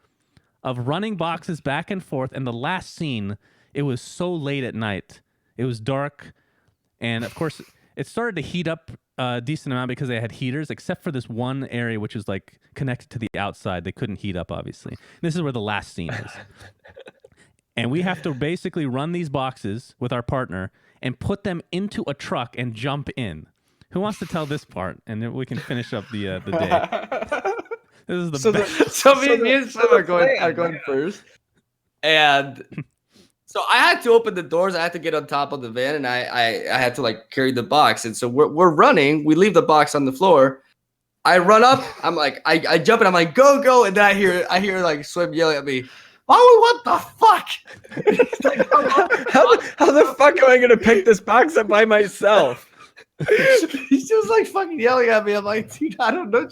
of running boxes back and forth. And the last scene, it was so late at night. It was dark. And of course, it started to heat up a decent amount because they had heaters, except for this one area which is like connected to the outside. They couldn't heat up, obviously. This is where the last scene is. And we have to basically run these boxes with our partner and put them into a truck and jump in. Who wants to tell this part? And then we can finish up the day. This is the best. So me and Swim are going first. And so I had to open the doors. I had to get on top of the van, and I had to like carry the box. And so we're running. We leave the box on the floor. I run up. I'm like, I jump and I'm like, go. And then I hear like Swim yelling at me, What the fuck? He's like, how the fuck am I gonna pick this box up by myself? He's just like fucking yelling at me. I'm like, dude, I don't know.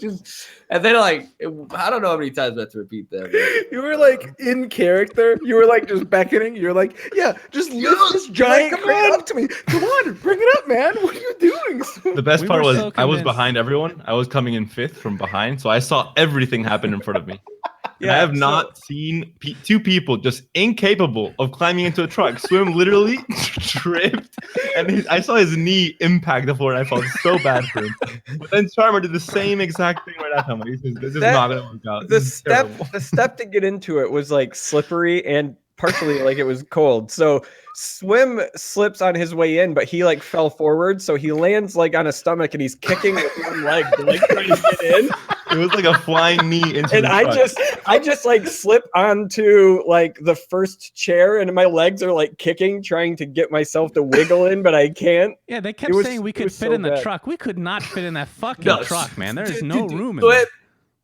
And then like, I don't know how many times I have to repeat that. You were like in character. You were like just beckoning. You're like, yeah, just lift this giant crate up to me. Come on, bring it up, man. What are you doing? The best We part were was so I was convinced. behind everyone. I was coming in 5th from behind, so I saw everything happen in front of me. And Yeah, I have not seen two people just incapable of climbing into a truck. Swim literally tripped, and I saw his knee impact the floor, and I felt so bad for him. But then Charmer did the same exact thing right after him. He says, "This is not gonna work out." The This is terrible. step to get into it was like slippery and partially like it was cold. So Swim slips on his way in, but he like fell forward, so he lands like on his stomach and he's kicking with one leg, like trying to get in. It was like a flying knee into And the I truck. just like slip onto like the first chair, and my legs are like kicking, trying to get myself to wiggle in, but I can't. Yeah, they kept It was- saying we it could was fit so in the bad. truck. We could not fit in that fucking No, truck, man. There is dude, no dude, room in there.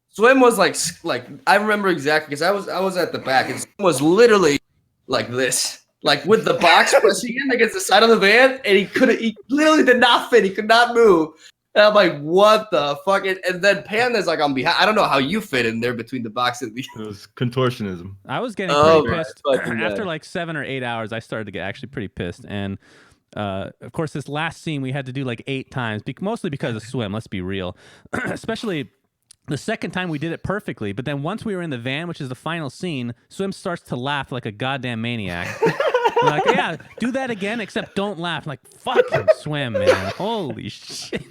Swim was like I remember exactly because I was at the back and Swim was literally like this, like with the box pressing in against the side of the van, and he literally did not fit. He could not move. And I'm like, what the fuck? And then Panda's like on behind. I don't know how you fit in there between the box and the. It was contortionism. I was getting Oh pretty my pissed. fucking After God. like 7 or 8 hours, I started to get actually pretty pissed. And of course, this last scene we had to do like 8 times, mostly because of Swim. Let's be real. Especially the second time we did it perfectly. But then once we were in the van, which is the final scene, Swim starts to laugh like a goddamn maniac. We're like, yeah, do that again, except don't laugh. I'm like, fucking Swim, man. Holy shit.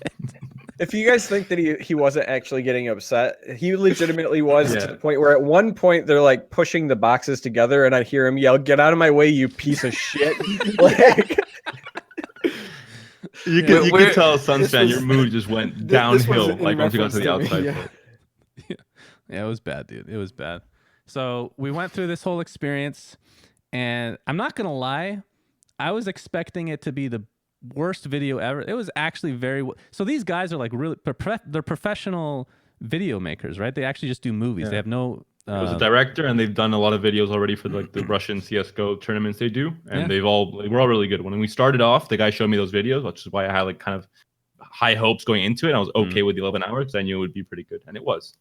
If you guys think that he wasn't actually getting upset, he legitimately was Yeah. to the point where at one point they're like pushing the boxes together, and I hear him yell, "Get out of my way, you piece of shit!" Like, You Yeah. could tell, SUNSfan, was- your mood just went this was downhill. in Like once you got to the reference to me, outside. yeah. port. Yeah, it was bad, dude. It was bad. So we went through this whole experience, and I'm not gonna lie, I was expecting it to be the worst video ever. It was actually so these guys are like really they're professional video makers, right? They actually just do movies. Yeah. They have no It was a director, and they've done a lot of videos already for like the Russian CS:GO tournaments they do, and Yeah. we're all really good. When we started off, the guy showed me those videos, which is why I had like kind of high hopes going into it. I was okay with the 11 hours because I knew it would be pretty good, and it was.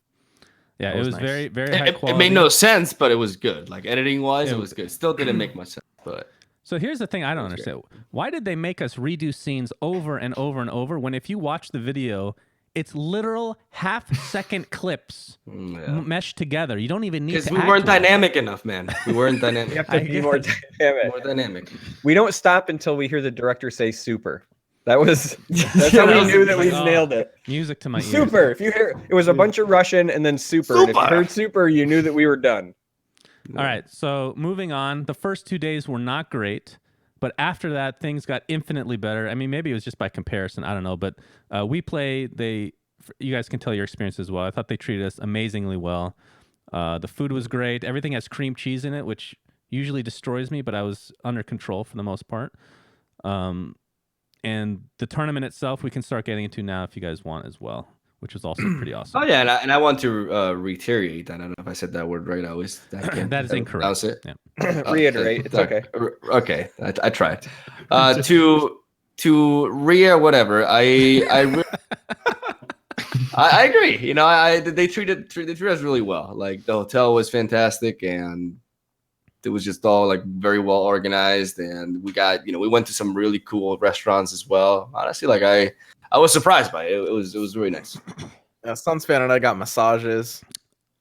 yeah, That it was was nice. very, very high It quality. made no sense, but it was good. Like editing wise, Yeah. it was good. Still didn't make much sense, but So here's the thing I don't understand. Why did they make us redo scenes over and over and over when if you watch the video, it's literal half-second clips meshed together. You don't even need to because we act weren't well. dynamic enough, man. We weren't we dynamic. have I to be more guess. dynamic. More dynamic. We don't stop until we hear the director say "super." That's how That we was- knew that we oh. nailed it. Music to my ears. Super. If you hear, it was a bunch of Russian and then super. And if you Super. heard super, you knew that we were done. All right, so moving on. The first 2 days were not great, but after that, things got infinitely better. I mean, maybe it was just by comparison. I don't know, but you guys can tell your experience as well. I thought they treated us amazingly well. The food was great. Everything has cream cheese in it, which usually destroys me, but I was under control for the most part. And the tournament itself, we can start getting into now if you guys want as well, which was also pretty awesome. Oh yeah, and I want to reiterate. I don't know if I said that word right. I can't. That is incorrect. pronounce it. Yeah. Reiterate. It's okay. Okay, I tried. To Ria, whatever. I agree. You know, they treated us really well. Like the hotel was fantastic, and it was just all like very well organized. And we went to some really cool restaurants as well. Honestly, like I was surprised by it. It was really nice. SUNSfan and I got massages.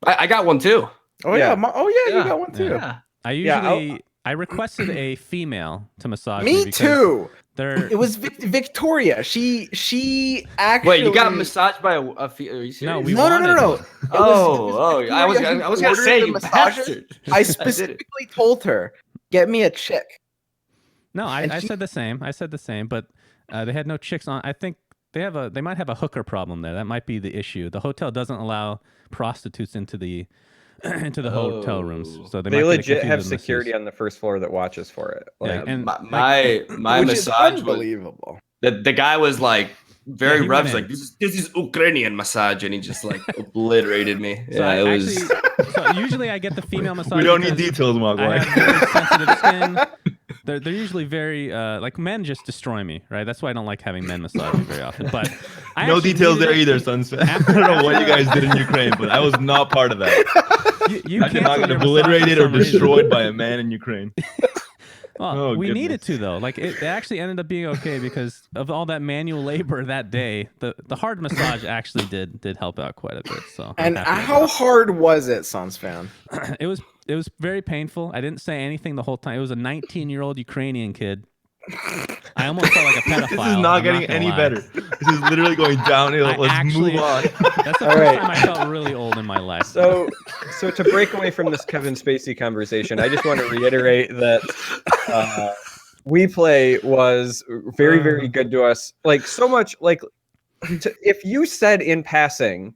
I got one too. Oh Yeah. You got one too. Yeah. I Yeah, usually I requested a female to massage Me because too. They're It was Victoria. She actually. Wait, you got massaged by a are you serious? No, we No. wanted It was I was Victoria who gonna say ordered you the massages. bastard. I specifically told her, get me a chick. No, And I she- said the same. I said the same, but they had no chicks on. I think they might have a hooker problem there. That might be the issue. The hotel doesn't allow prostitutes into the hotel rooms, so they They might get legit confused have with security masseuse. on the first floor that watches for it. Yeah, Like, and My Which massage is was unbelievable. the guy was like very he rough. went Like, this is Ukrainian massage, and he just like obliterated me. So Yeah, I it was. actually, so usually I get the female massage. We don't need because details, I Mogwai. have very sensitive skin. They're usually very like men just destroy me, right? That's why I don't like having men massage me very often. But I No actually details needed there it. either, SUNSfan. I don't know what you guys did in Ukraine, but I was not part of that. You I did not canceled get your massage for obliterated or some reason. destroyed by a man in Ukraine. Well, Oh, we goodness. needed to though. Like it actually ended up being okay because of all that manual labor that day. The hard massage actually did help out quite a bit. So I'm And happy with how hard was it, SUNSfan? that. It was very painful. I didn't say anything the whole time. It was a 19-year-old Ukrainian kid. I almost felt like a pedophile. This is not I'm getting gonna any lie. better. This is literally going downhill. Let's move on. That's the All first right. time I felt really old in my life. So to break away from this Kevin Spacey conversation, I just want to reiterate that We Play was very, very good to us. Like so much, like if you said in passing,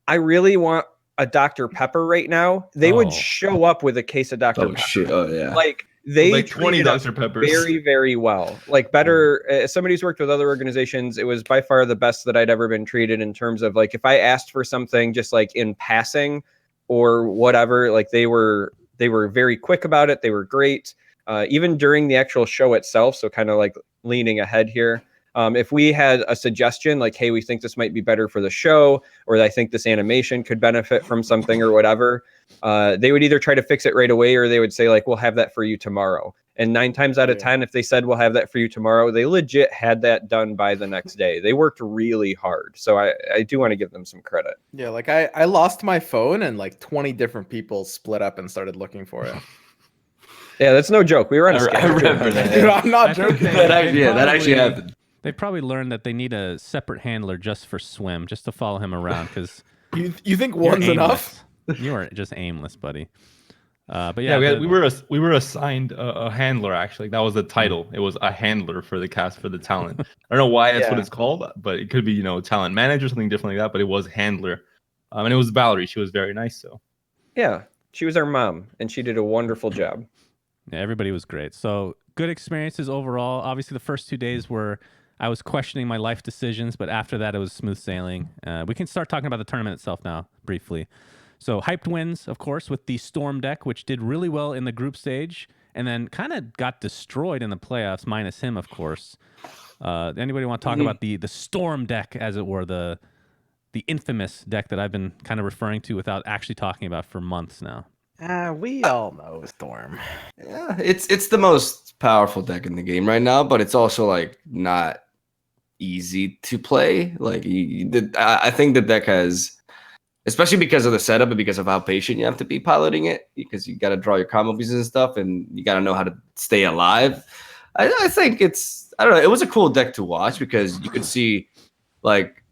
I really want a Dr. Pepper right now, they would show up with a case of Dr. Pepper. Shit! Oh yeah. Like they Like 20 treated us Dr. Peppers. very, very well. Like better, as somebody who's worked with other organizations, it was by far the best that I'd ever been treated in terms of like if I asked for something just like in passing or whatever, like they were very quick about it. They were great. Even during the actual show itself. So kind of like leaning ahead here. If we had a suggestion like, hey, we think this might be better for the show, or I think this animation could benefit from something or whatever, they would either try to fix it right away or they would say like, we'll have that for you tomorrow. And 9 times out of 10, if they said we'll have that for you tomorrow, they legit had that done by the next day. They worked really hard. So I do want to give them some credit. Yeah, like I lost my phone and like 20 different people split up and started looking for it. Yeah, that's no joke. We were on a I schedule. remember that. Dude, I'm not I think joking. they- That actually happened. They probably learned that they need a separate handler just for Swim, just to follow him around because You think one's enough? You are just aimless, buddy. But Yeah, yeah, we were assigned a handler actually. That was the title. It was a handler for the cast for the talent. I don't know why that's what it's called, but it could be talent manager, something different like that. But it was handler, and it was Valerie. She was very nice. So Yeah, she was our mom, and she did a wonderful job. Yeah, everybody was great. So good experiences overall. Obviously, the first 2 days were I was questioning my life decisions, but after that, it was smooth sailing. We can start talking about the tournament itself now, briefly. So hyped wins, of course, with the Storm deck, which did really well in the group stage, and then kind of got destroyed in the playoffs, minus him, of course. Anybody want to talk about the Storm deck, as it were, the infamous deck that I've been kind of referring to without actually talking about for months now? We all know Storm. Yeah, it's the most powerful deck in the game right now, but it's also like not easy to play. Like I think the deck has, especially because of the setup and because of how patient you have to be piloting it, because you got to draw your combo pieces and stuff, and you got to know how to stay alive. I think I don't know. It was a cool deck to watch because you could see, like,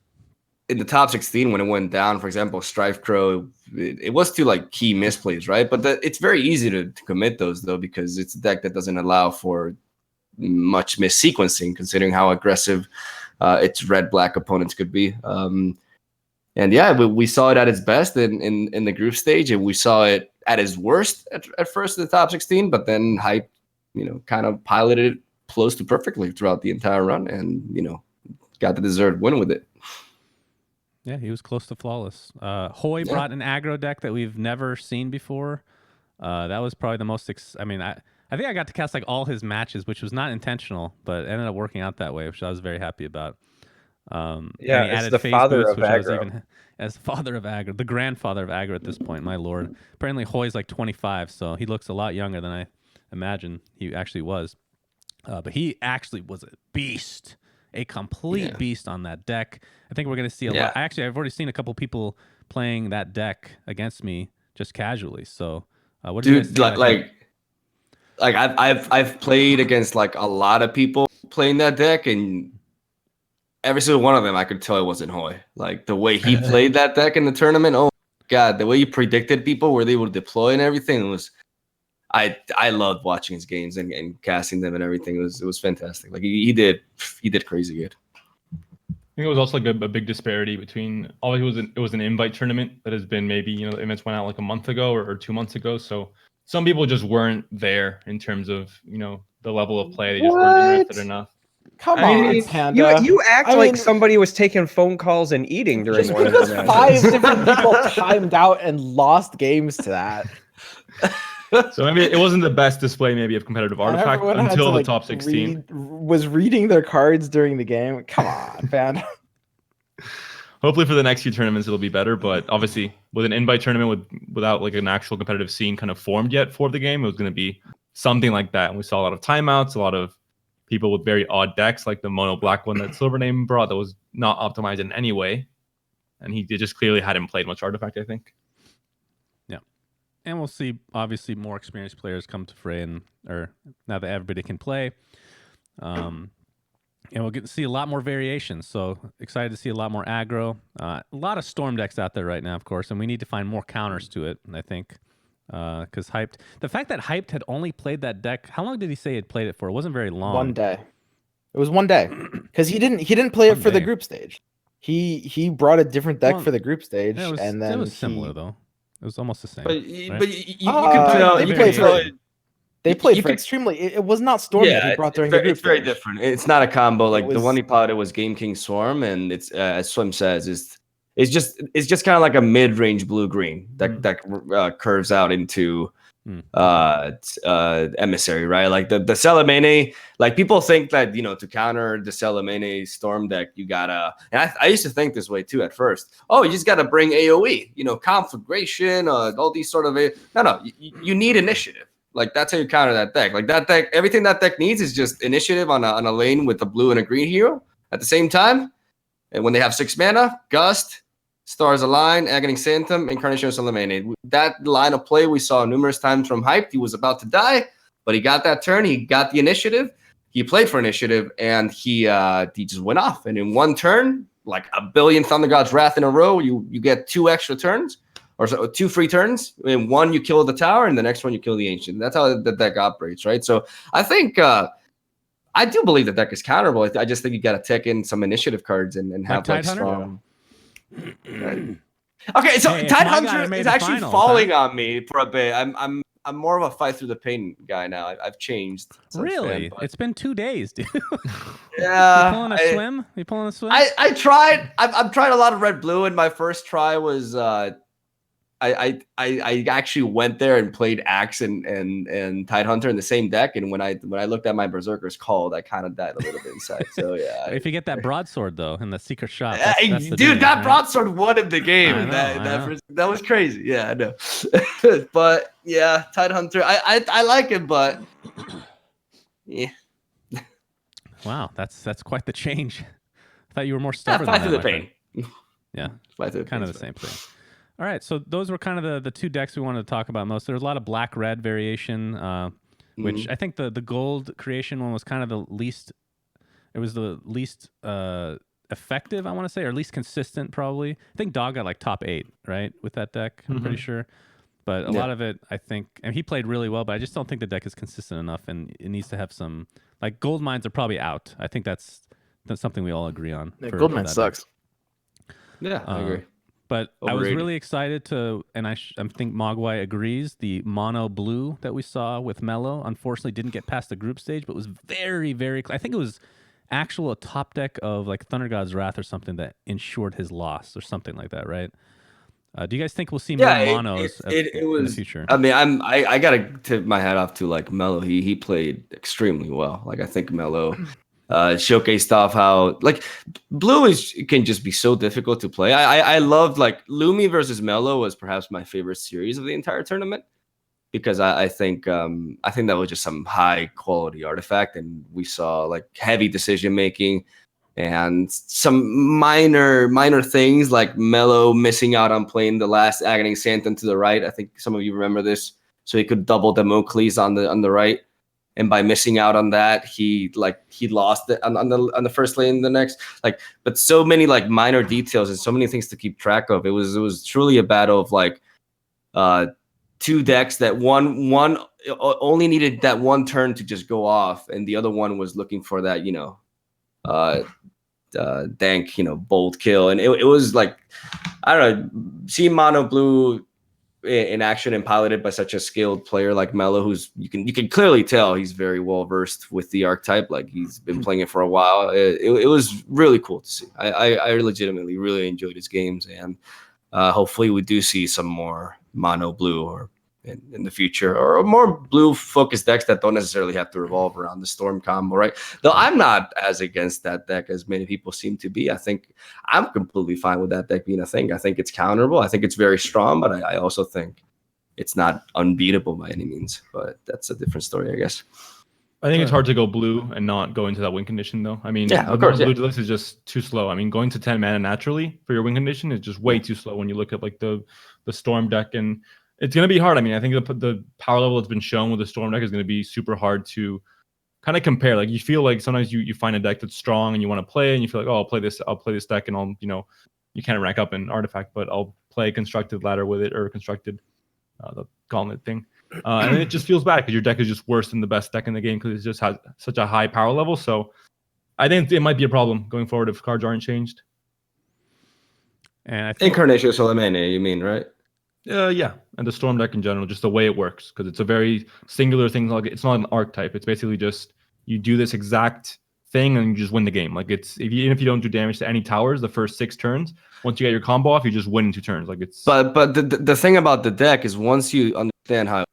in the top 16 when it went down, for example, Strife Crow, it was to like key misplays, right? But it's very easy to commit those though, because it's a deck that doesn't allow for much missequencing, considering how aggressive its red-black opponents could be. And yeah, we saw it at its best in the group stage, and we saw it at its worst at first in the top 16, but then Hype, kind of piloted it close to perfectly throughout the entire run, and got the deserved win with it. Yeah, he was close to flawless. Hoy brought an aggro deck that we've never seen before. That was probably the most. I think I got to cast like all his matches, which was not intentional, but ended up working out that way, which I was very happy about. Yeah, it's the father of aggro. As the father of aggro, the grandfather of aggro at this point, my lord. Apparently, Hoy's like 25, so he looks a lot younger than I imagine he actually was. But he actually was a beast. A complete beast on that deck. I think we're going to see a lot. Actually, I've already seen a couple people playing that deck against me just casually. So, what do you guys think? Like I've played against like a lot of people playing that deck, and every single one of them I could tell it wasn't Hoy. Like the way he played that deck in the tournament, oh god, the way he predicted people where they would deploy and everything was. I loved watching his games and casting them and everything. It was fantastic. Like he did crazy good. I think it was also like a big disparity between it was an invite tournament that has been maybe the events went out like a month ago or 2 months ago. So some people just weren't there in terms of the level of play. They just weren't interested enough. Come I on, mean, Panda. You act I like mean, somebody was taking phone calls and eating during just one of the because matches. 5 different people timed out and lost games to that. So maybe it wasn't the best display maybe of competitive And Artifact everyone had until to, the like, top 16. was reading their cards during the game. Come on, Panda. Hopefully for the next few tournaments it'll be better, but obviously with an invite tournament without like an actual competitive scene kind of formed yet for the game, it was going to be something like that. And we saw a lot of timeouts, a lot of people with very odd decks, like the mono black one that Silvername brought that was not optimized in any way. And he just clearly hadn't played much Artifact, I think. Yeah. And we'll see, obviously, more experienced players come to fray, or now that everybody can play. And we'll get to see a lot more variations. So excited to see a lot more aggro. A lot of Storm decks out there right now, of course, and we need to find more counters to it, I think. Because the fact that Hyped had only played that deck, how long did he say he had played it for? It wasn't very long. 1 day. It was 1 day. Because he didn't play it for the day. group stage. He brought a different deck Well, for the group stage, Yeah, and then it was similar, though. It was almost the same. But right? you Uh, can tell. they You played can tell for- it- they played you for could- extremely. It was not Storm that he brought during the group it's very stage. different. It's not a combo. Like the was- one he piloted was Game King Swarm, and it's as Swim says, it's just kind of like a mid-range blue-green that curves out into emissary, right? Like the Salamene, like people think that, to counter the Salamene Storm deck, you gotta, and I used to think this way too at first. Oh, you just gotta bring AoE, conflagration, all these sort of no, you need initiative. Like that's how you counter that deck. Like that deck, everything that deck needs is just initiative on a lane with a blue and a green hero at the same time. And when they have 6 mana, Gust, Stars Align, Aghanim Sanctum, Incarnation of Salamene. That line of play we saw numerous times from Hyped. He was about to die, but he got that turn. He got the initiative. He played for initiative, and he just went off. And in one turn, like a billion Thunder God's Wrath in a row, you get 2 extra turns, or 2 free turns. In one, you kill the tower, and the next one, you kill the Ancient. That's how the deck operates, right? So I think I do believe the deck is counterable. I just think you got to take in some initiative cards and have like Tidehunter? strong. Okay, so Hey, it's my guy that Tidehunter made is the actually finals, falling on me for a bit. I'm more of a fight through the pain guy now. I've changed. Really? It's been 2 days, dude. Yeah. You pulling a swim? You pulling a swim? I tried. I've tried a lot of red blue, and my first try was I actually went there and played Axe and Tidehunter in the same deck, and when I looked at my Berserker's Called, I kind of died a little bit inside. So yeah. If you get that broadsword though in the secret shop, Dude, that's the dream, that right? broadsword won him the game. I know. That was crazy. Yeah, I know. But yeah, Tidehunter, I like it, but yeah. Wow, that's quite the change. I thought you were more stubborn. Fight than through that, the my pain. friend. Yeah, Fight through the kind pain, of the same thing. All right, so those were kind of the 2 decks we wanted to talk about most. There was a lot of black-red variation, which I think the gold creation one was kind of the least. It was the least effective, I want to say, or least consistent, probably. I think Dog got like top 8, right, with that deck. I'm pretty sure. But a lot of it, I think, and he played really well, but I just don't think the deck is consistent enough, and it needs to have some, like, gold mines are probably out. I think that's something we all agree on. Yeah, for Goldmine that sucks. Yeah, I agree. But I was Overrated. really excited to, and I think Mogwai agrees, the mono blue that we saw with Mello, unfortunately didn't get past the group stage, but was very, very, I think it was a top deck of like Thunder God's Wrath or something that ensured his loss or something like that, right? Do you guys think we'll see more monos in the future? I mean, I gotta tip my hat off to like Mello. He played extremely well. Like I think Mello showcased off how like blue can just be so difficult to play. I loved like Lumi versus Mello was perhaps my favorite series of the entire tournament because I think that was just some high quality artifact, and we saw like heavy decision making and some minor things like Mello missing out on playing the last Aghanim Sanctum to the right. I think some of you remember this, so he could double Damocles on the right. And by missing out on that, he lost it on the first lane. The next, but so many like minor details and so many things to keep track of. It was truly a battle of like 2 decks that one only needed that one turn to just go off, and the other one was looking for that dank bold kill. And it was like I don't know, seeing mono blue in action and piloted by such a skilled player like Mello, who's you can clearly tell he's very well versed with the archetype. Like he's been playing it for a while. It was really cool to see. I legitimately really enjoyed his games, and hopefully we do see some more mono blue or in the future, or more blue focused decks that don't necessarily have to revolve around the Storm combo, right? Though I'm not as against that deck as many people seem to be. I think I'm completely fine with that deck being a thing. I think it's counterable. I think it's very strong, but I also think it's not unbeatable by any means. But that's a different story, I guess. I think it's hard to go blue and not go into that win condition, though. I mean, yeah, of course, blue list is just too slow. I mean, going to 10 mana naturally for your win condition is just way too slow when you look at like the Storm deck, and it's going to be hard. I mean, I think the power level that's been shown with the Storm deck is going to be super hard to kind of compare. Like you feel like sometimes you find a deck that's strong and you want to play, and you feel like, oh, I'll play this deck, and I'll, you can't rank up in Artifact, but I'll play constructed ladder with it, or constructed the gauntlet thing. And it just feels bad because your deck is just worse than the best deck in the game because it just has such a high power level. So I think it might be a problem going forward if cards aren't changed. And I think Incarnation Solemne, you mean, right? Yeah, and the Storm deck in general, just the way it works, because it's a very singular thing. Like it's not an archetype. It's basically just you do this exact thing and you just win the game. Like it's even if you don't do damage to any towers the first 6 turns, once you get your combo off, you just win in 2 turns. Like it's. But the thing about the deck is once you understand how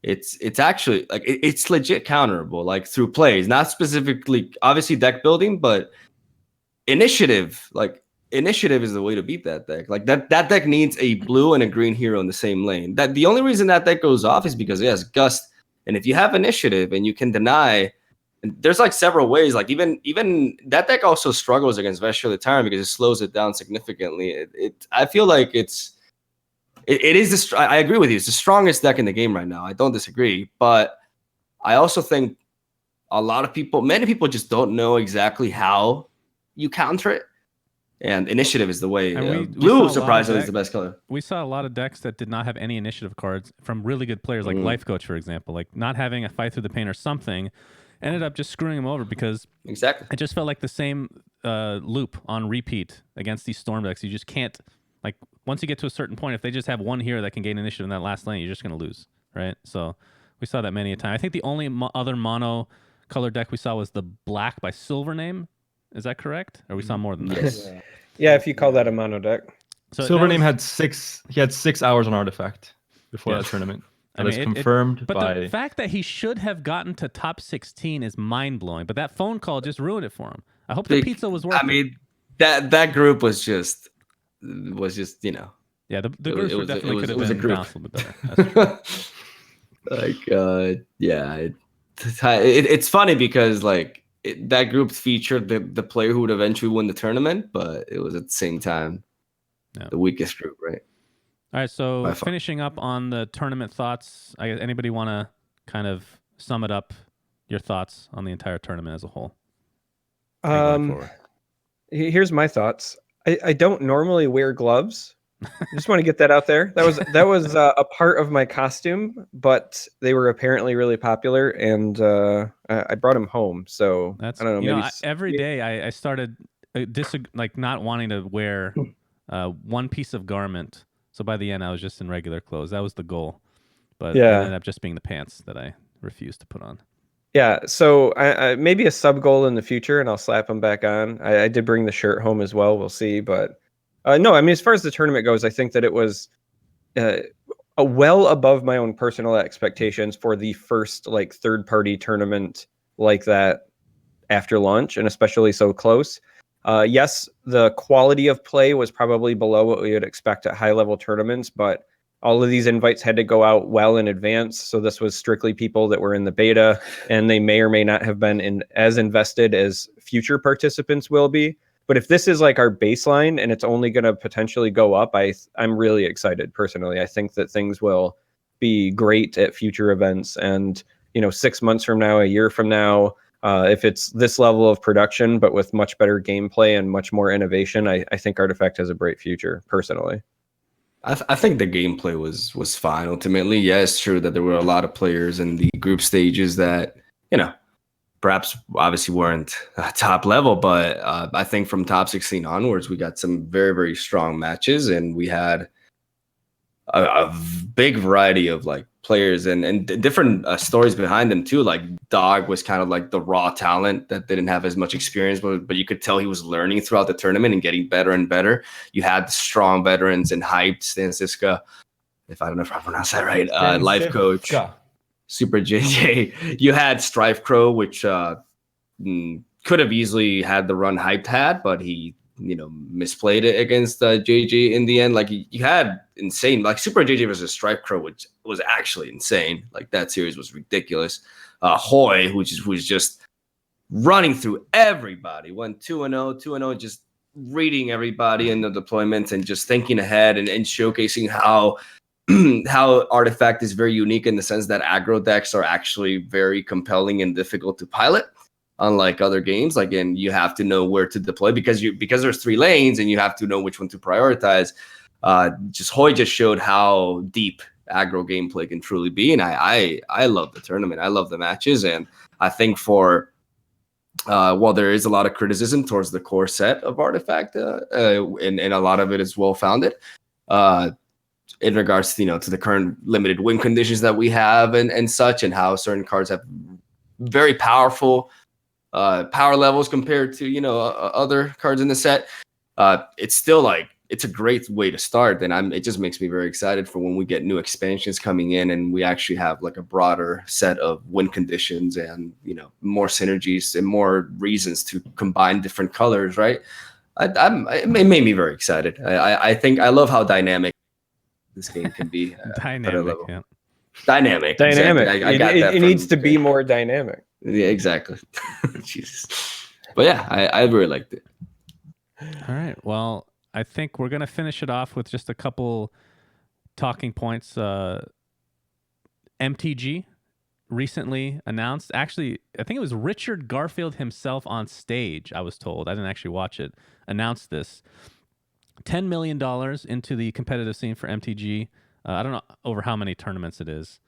it's actually like it's legit counterable, like through plays, not specifically obviously deck building, but initiative. Like initiative is the way to beat that deck. Like that deck needs a blue and a green hero in the same lane. That the only reason that deck goes off is because it has Gust, and if you have initiative and you can deny, and there's like several ways. Like even that deck also struggles against Vesture the Tyrant because it slows it down significantly. I feel like it is I agree with you. It's the strongest deck in the game right now. I don't disagree, but I also think many people just don't know exactly how you counter it. And initiative is the way. Blue, surprisingly, is the best color. We saw a lot of decks that did not have any initiative cards from really good players, like Life Coach, for example. Like not having a Fight Through the Pain or something ended up just screwing them over because it just felt like the same loop on repeat against these Storm decks. You just can't, like, once you get to a certain point, if they just have one hero that can gain initiative in that last lane, you're just going to lose, right? So we saw that many a time. I think the only other mono color deck we saw was the Black by Silvername. Is that correct? Or we saw more than that? Yeah, if you call that a mono deck. So Silvername had 6 hours on Artifact before that tournament. That is confirmed but the fact that he should have gotten to top 16 is mind-blowing. But that phone call just ruined it for him. I hope the pizza was worth it. I mean, that group was just Yeah, the group definitely could have been balanced a little bit better. It's funny because like that group featured the player who would eventually win the tournament, but it was at the same time the weakest group, right? All right, so finishing up on the tournament thoughts, anybody want to kind of sum it up, your thoughts on the entire tournament as a whole? Here's my thoughts. I don't normally wear gloves. I just want to get that out there. That was a part of my costume, but they were apparently really popular, and I brought them home. So I don't know. Maybe every day I started not wanting to wear one piece of garment. So by the end, I was just in regular clothes. That was the goal, but it ended up just being the pants that I refused to put on. Yeah, so I maybe a sub goal in the future, and I'll slap them back on. I did bring the shirt home as well. We'll see, but. No, I mean, as far as the tournament goes, I think that it was well above my own personal expectations for the first like third-party tournament like that after launch, and especially so close. Yes, the quality of play was probably below what we would expect at high-level tournaments, but all of these invites had to go out well in advance, so this was strictly people that were in the beta, and they may or may not have been as invested as future participants will be. But if this is like our baseline and it's only going to potentially go up, I'm really excited personally. I think that things will be great at future events. And, 6 months from now, a year from now, if it's this level of production, but with much better gameplay and much more innovation, I think Artifact has a bright future personally. I think the gameplay was fine ultimately. Yeah, it's true that there were a lot of players in the group stages that, perhaps obviously weren't top level, but I think from top 16 onwards, we got some very, very strong matches, and we had a big variety of like players and different stories behind them too. Like Dog was kind of like the raw talent that didn't have as much experience, but you could tell he was learning throughout the tournament and getting better and better. You had strong veterans and hyped Stansiska, if I don't know if I pronounced that right, life coach, Super JJ. You had Strife Crow, which could have easily had the run hyped had, but he misplayed it against JJ in the end. Like you had insane, like Super JJ versus Stripe Crow, which was actually insane. Like that series was ridiculous. Hoy, who was just running through everybody, went 2-0, 2-0, just reading everybody in the deployments and just thinking ahead and showcasing how Artifact is very unique in the sense that aggro decks are actually very compelling and difficult to pilot. Unlike other games, like you have to know where to deploy because there's 3 lanes and you have to know which one to prioritize. Hoy just showed how deep aggro gameplay can truly be, and I love the tournament. I love the matches, and I think while there is a lot of criticism towards the core set of Artifact, and a lot of it is well founded. In regards to to the current limited win conditions that we have and such, and how certain cards have very powerful power levels compared to other cards in the set, it's still like it's a great way to start, and it just makes me very excited for when we get new expansions coming in and we actually have like a broader set of win conditions and more synergies and more reasons to combine different colors, right? It made me very excited. I think I love how dynamic this game can be. Dynamic, yeah. Dynamic. Exactly. I got that. It needs to be more dynamic. Yeah, exactly. Jesus. But yeah, I really liked it. All right. Well, I think we're going to finish it off with just a couple talking points. MTG recently announced, actually, I think it was Richard Garfield himself on stage, I was told. I didn't actually watch it. Announced this. $10 million into the competitive scene for MTG. I don't know over how many tournaments it is,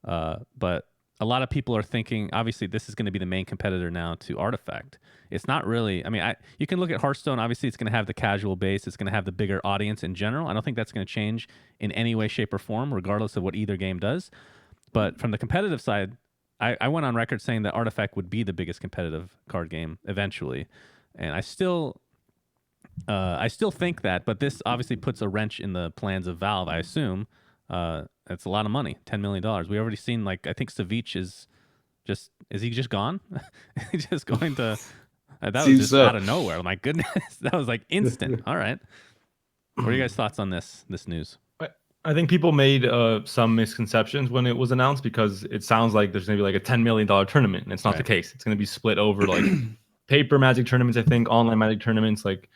but a lot of people are thinking, obviously, this is going to be the main competitor now to Artifact. It's not really, I mean, you can look at Hearthstone. Obviously, it's going to have the casual base. It's going to have the bigger audience in general. I don't think that's going to change in any way, shape, or form, regardless of what either game does. But from the competitive side, I went on record saying that Artifact would be the biggest competitive card game eventually. And I still think that, but this obviously puts a wrench in the plans of Valve, I assume. It's a lot of money, $10 million. We already seen, like, I think Savich is he just gone? He's just going to, that was just out of nowhere. My goodness, that was like instant. All right. What are you guys' thoughts on this news? I think people made some misconceptions when it was announced because it sounds like there's going to be like a $10 million tournament, and it's not the case. It's going to be split over like paper Magic tournaments, I think, online Magic tournaments. Like,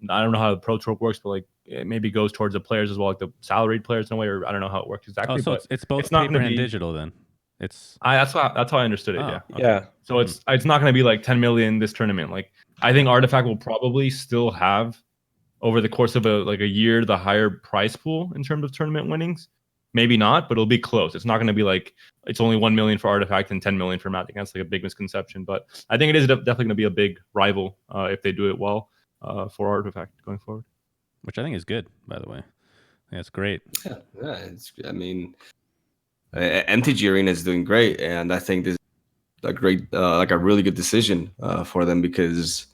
I don't know how the Pro Tour works, but like it maybe goes towards the players as well, like the salaried players in a way, or I don't know how it works exactly. Oh, so it's both paper and digital then. That's how I understood it. Yeah. Okay. Yeah. So it's not going to be like 10 million this tournament. Like I think Artifact will probably still have over the course of a year the higher prize pool in terms of tournament winnings. Maybe not, but it'll be close. It's not going to be like it's only 1 million for Artifact and 10 million for Magic. That's like a big misconception. But I think it is definitely going to be a big rival if they do it well for Artifact going forward. Which I think is good, by the way. Yeah, it's great. Yeah, MTG Arena is doing great, and I think this is a great, like a really good decision for them because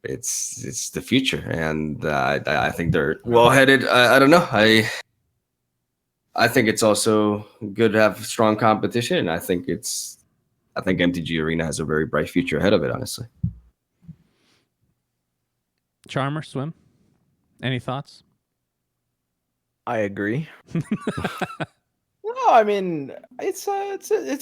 it's the future, and I think they're well headed. I don't know. I think it's also good to have strong competition, and I think MTG Arena has a very bright future ahead of it. Honestly, Charmer, Swim, any thoughts? I agree. No, I mean it's a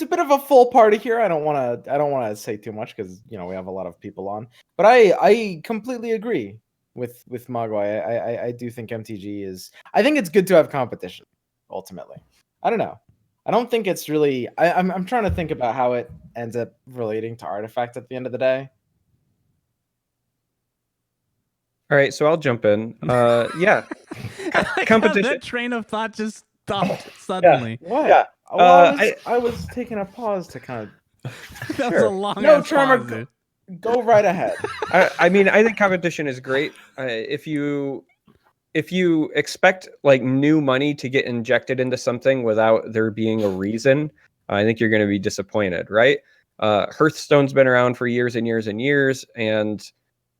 bit of a full party here. I don't want to say too much because we have a lot of people on, but I completely agree with Mogwai. I do think MTG is. I think it's good to have competition. Ultimately, I don't know. I don't think it's really. I'm trying to think about how it ends up relating to Artifact at the end of the day. All right, so I'll jump in. Yeah, competition. That train of thought just stopped suddenly. Yeah. What? Yeah. Well, I was taking a pause to kind of. That was a long. No, Charmer, go right ahead. I mean, I think competition is great. If you if you expect like new money to get injected into something without there being a reason, I think you're going to be disappointed, right? Hearthstone's been around for years and years and years, and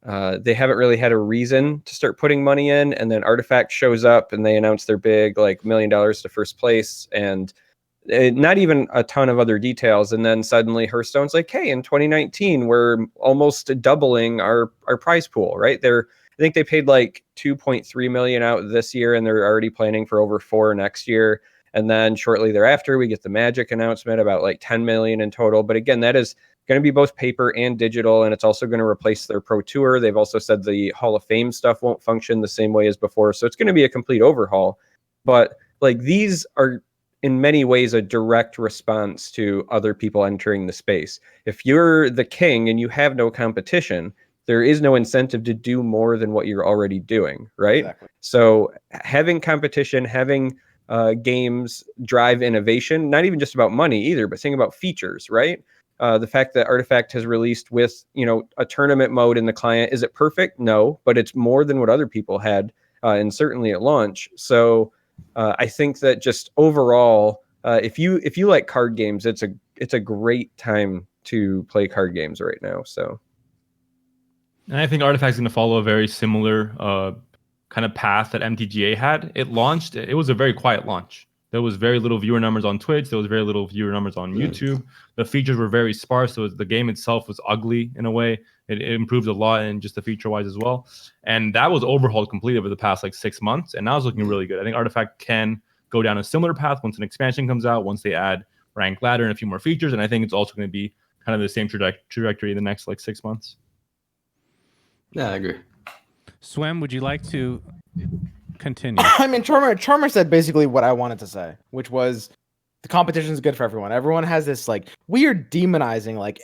they haven't really had a reason to start putting money in. And then Artifact shows up and they announce their big like $1 million to first place, and not even a ton of other details. And then suddenly Hearthstone's like, hey, in 2019, we're almost doubling our prize pool, right? I think they paid like 2.3 million out this year, and they're already planning for over 4 next year. And then shortly thereafter, we get the Magic announcement about like 10 million in total. But again, that is going to be both paper and digital, and it's also going to replace their Pro Tour. They've also said the Hall of Fame stuff won't function the same way as before. So it's going to be a complete overhaul. But like these are in many ways a direct response to other people entering the space. If you're the king and you have no competition, there is no incentive to do more than what you're already doing, right? Exactly. So having competition, having games drive innovation, not even just about money either, but thinking about features, right? The fact that Artifact has released with, a tournament mode in the client, is it perfect? No, but it's more than what other people had, and certainly at launch. So I think that just overall, if you like card games, it's a great time to play card games right now. So, and I think Artifact's going to follow a very similar kind of path that MTGA had. It launched. It was a very quiet launch. There was very little viewer numbers on Twitch. There was very little viewer numbers on YouTube. The features were very sparse. So the game itself was ugly in a way. It improved a lot in just the feature-wise as well. And that was overhauled completely over the past like 6 months. And now it's looking really good. I think Artifact can go down a similar path once an expansion comes out, once they add Rank Ladder and a few more features. And I think it's also going to be kind of the same trajectory in the next like 6 months. Yeah, I agree. Swem, would you like to continue? I mean, Charmer said basically what I wanted to say, which was the competition is good for everyone. Everyone has this like weird demonizing, like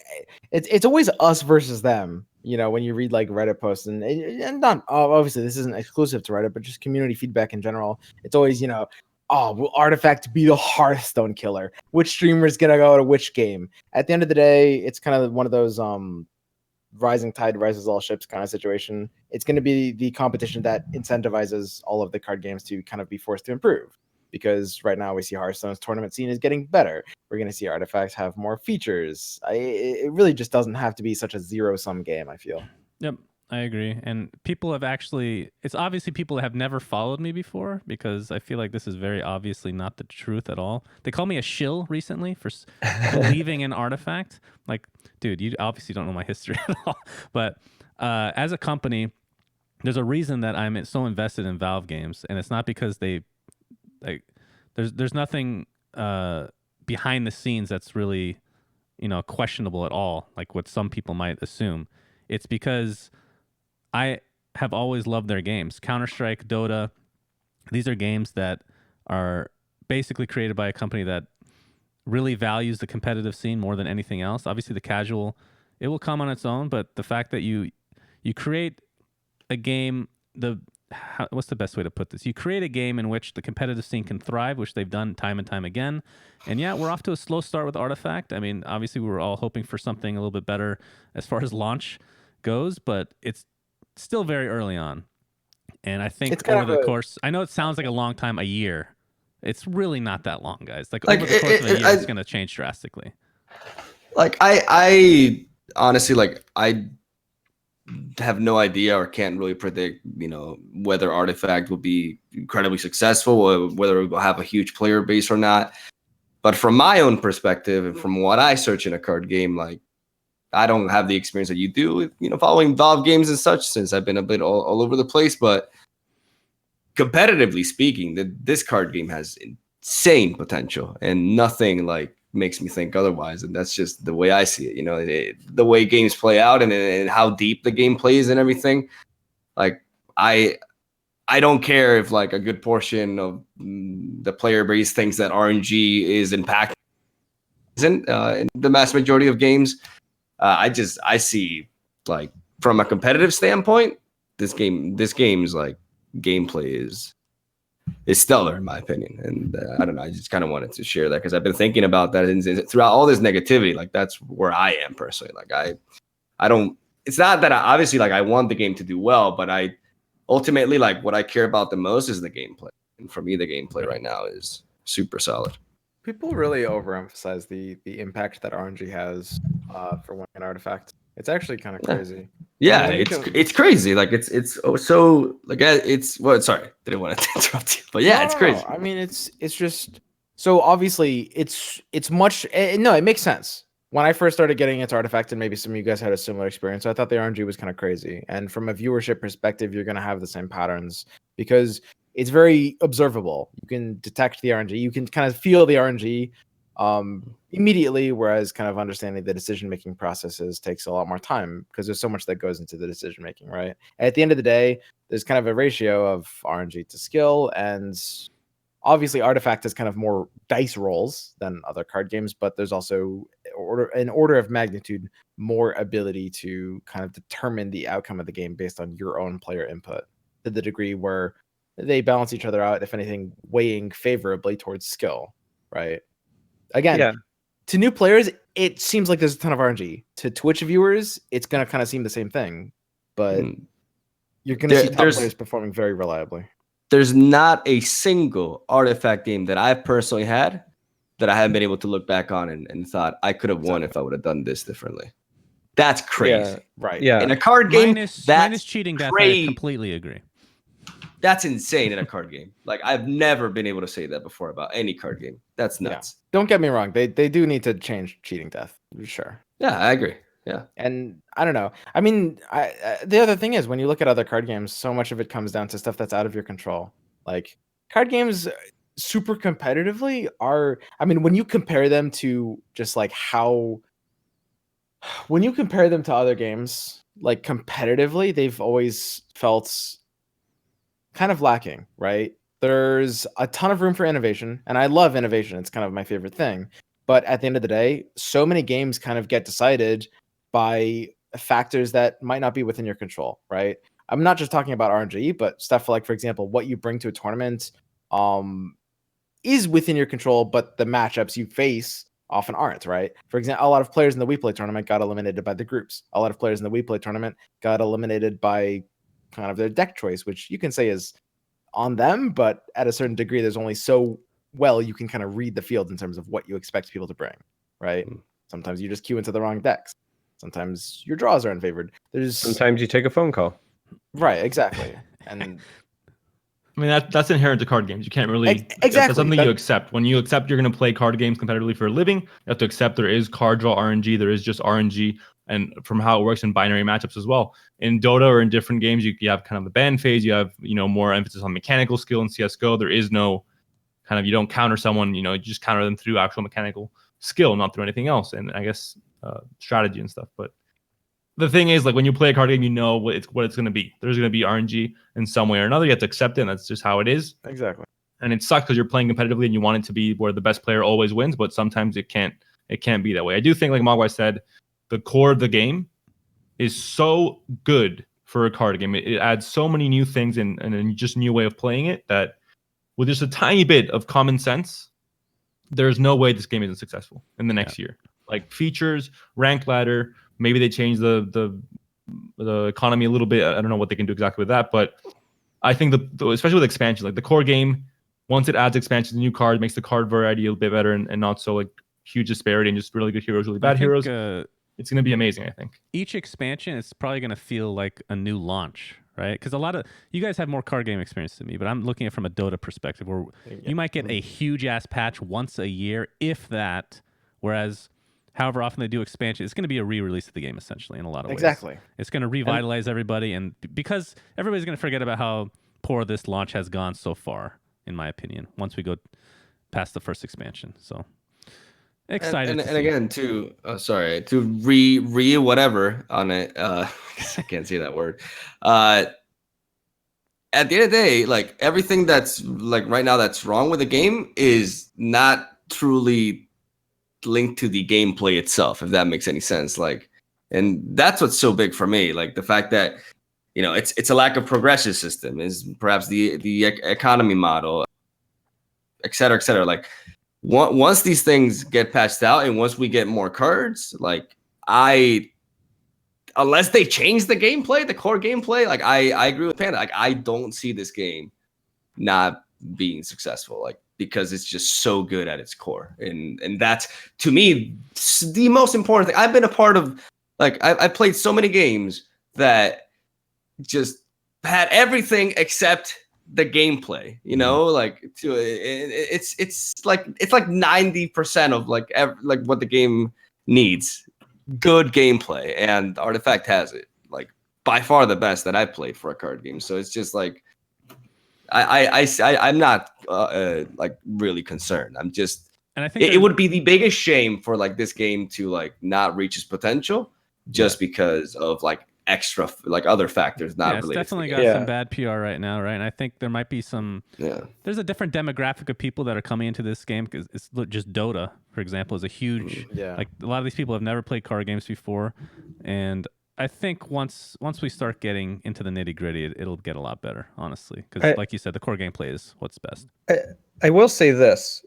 it's always us versus them. When you read like Reddit posts and not obviously this isn't exclusive to Reddit, but just community feedback in general. It's always will Artifact be the Hearthstone killer? Which streamer is gonna go to which game? At the end of the day, it's kind of one of those rising tide rises all ships kind of situation. It's going to be the competition that incentivizes all of the card games to kind of be forced to improve, because right now we see Hearthstone's tournament scene is getting better. We're going to see Artifacts have more features. It really just doesn't have to be such a zero-sum game, I feel. Yep, I agree. And people have it's obviously people have never followed me before, because I feel like this is very obviously not the truth at all. They called me a shill recently for believing in Artifact. Like, dude, you obviously don't know my history at all. But as a company, there's a reason that I'm so invested in Valve games, and it's not because there's nothing behind the scenes that's really questionable at all, like what some people might assume. It's because I have always loved their games. Counter-Strike, Dota, these are games that are basically created by a company that really values the competitive scene more than anything else. Obviously, the casual, it will come on its own, but the fact that you create a game, what's the best way to put this? You create a game in which the competitive scene can thrive, which they've done time and time again. And yeah, we're off to a slow start with Artifact. I mean, obviously, we were all hoping for something a little bit better as far as launch goes, but it's still very early on. And I think over the course, I know it sounds like a long time, a year. It's really not that long, guys. Like over the course of a year, it's going to change drastically. Like I honestly, like I have no idea or can't really predict, whether Artifact will be incredibly successful or whether it will have a huge player base or not. But from my own perspective and from what I search in a card game, like I don't have the experience that you do with, following Valve games and such, since I've been a bit all over the place. But competitively speaking, this card game has insane potential, and nothing like makes me think otherwise. And that's just the way I see it. The way games play out and how deep the game plays and everything. Like I don't care if like a good portion of the player base thinks that RNG is impactful. Isn't in the mass majority of games. I see, like, from a competitive standpoint, this game's like gameplay is stellar in my opinion. And I don't know, I just kind of wanted to share that because I've been thinking about that, and throughout all this negativity, like that's where I am personally. Like I don't. It's not that obviously like I want the game to do well, but I ultimately, like what I care about the most is the gameplay. And for me, the gameplay right now is super solid. People really overemphasize the impact that RNG has for winning an artifact. It's actually kind of crazy. Yeah, When you it's crazy. Like it's so like it's well. Sorry, didn't want to interrupt you, but yeah, it's crazy. I mean, it's just so obviously it's much. No, it makes sense. When I first started getting into Artifact, and maybe some of you guys had a similar experience, I thought the RNG was kind of crazy. And from a viewership perspective, you're going to have the same patterns because it's very observable. You can detect the RNG. You can kind of feel the RNG immediately, whereas kind of understanding the decision-making processes takes a lot more time because there's so much that goes into the decision-making, right? And at the end of the day, there's kind of a ratio of RNG to skill, and obviously Artifact has kind of more dice rolls than other card games, but there's also an order of magnitude more ability to kind of determine the outcome of the game based on your own player input to the degree where they balance each other out, if anything, weighing favorably towards skill, right? Again, to new players, it seems like there's a ton of RNG. To Twitch viewers, it's going to kind of seem the same thing, but you're going to see top players performing very reliably. There's not a single Artifact game that I've personally had that I haven't been able to look back on and thought I could have won if I would have done this differently. That's crazy. Yeah, right. Yeah. In a card game, minus cheating death, I completely agree. That's insane in a card game. Like, I've never been able to say that before about any card game. That's nuts. Yeah. Don't get me wrong. They do need to change cheating death. Sure. Yeah, I agree. Yeah. And I don't know. I mean, the other thing is when you look at other card games, so much of it comes down to stuff that's out of your control. Like card games super competitively are, I mean, when you compare them to just like when you compare them to other games, like competitively, they've always felt kind of lacking, right? There's a ton of room for innovation, and I love innovation. It's kind of my favorite thing. But at the end of the day, so many games kind of get decided by factors that might not be within your control, right? I'm not just talking about RNG, but stuff like, for example, what you bring to a tournament is within your control, but the matchups you face often aren't, right? For example, a lot of players in the We Play tournament got eliminated by the groups. A lot of players in the We Play tournament got eliminated by kind of their deck choice, which you can say is on them, but at a certain degree, there's only so well you can kind of read the field in terms of what you expect people to bring, right? Sometimes you just queue into the wrong decks. Sometimes your draws are unfavored. Sometimes you take a phone call. Right, exactly. And I mean, that's inherent to card games. You can't really exactly. That's something you accept. When you accept you're going to play card games competitively for a living, you have to accept there is card draw RNG, there is just RNG, and from how it works in binary matchups as well. In Dota or in different games, you have kind of the ban phase. You have more emphasis on mechanical skill in CS:GO. There is no kind of, you don't counter someone. You just counter them through actual mechanical skill, not through anything else. And I guess strategy and stuff. But the thing is, like when you play a card game, you know what it's going to be. There's going to be RNG in some way or another. You have to accept it. And that's just how it is. Exactly. And it sucks because you're playing competitively and you want it to be where the best player always wins, but sometimes it can't be that way. I do think, like Mogwai said, the core of the game is so good for a card game. It adds so many new things and a just new way of playing it that with just a tiny bit of common sense, there's no way this game isn't successful in the next year. Like features, rank ladder, maybe they change the economy a little bit. I don't know what they can do exactly with that, but I think especially with expansion, like the core game, once it adds expansion to new cards, makes the card variety a little bit better and not so like huge disparity and just really good heroes, really bad heroes. It's going to be amazing, I think. Each expansion is probably going to feel like a new launch, right? Because a lot of you guys have more card game experience than me, but I'm looking at it from a Dota perspective where you might get a huge ass patch once a year, if that, whereas however often they do expansion, it's going to be a re-release of the game essentially in a lot of ways. Exactly. It's going to revitalize everybody, and because everybody's going to forget about how poor this launch has gone so far, in my opinion, once we go past the first expansion. So excited. And again, to re whatever on it. I can't say that word. At the end of the day, like everything that's like right now that's wrong with the game is not truly linked to the gameplay itself, if that makes any sense. Like, and that's what's so big for me. Like the fact that it's a lack of progression system, is perhaps the economy model, et cetera, et cetera. Like once these things get patched out and once we get more cards, like I unless they change the gameplay, the core gameplay, like I agree with Panda. Like I don't see this game not being successful, like because it's just so good at its core, and that's to me the most important thing. I've been a part of, like I played so many games that just had everything except the gameplay, you know, like it's like 90% of like what the game needs, good gameplay, and Artifact has it, like by far the best that I've played for a card game. So it's just like I'm not like really concerned. I'm just, and I think it would be the biggest shame for like this game to like not reach its potential just because of like extra like other factors not it's related. definitely to got some bad PR right now, right? And I think there might be some. There's a different demographic of people that are coming into this game because it's just Dota, for example, is a huge. Like a lot of these people have never played card games before, and I think once we start getting into the nitty gritty, it'll get a lot better, honestly. Because like you said, the core gameplay is what's best. I will say this: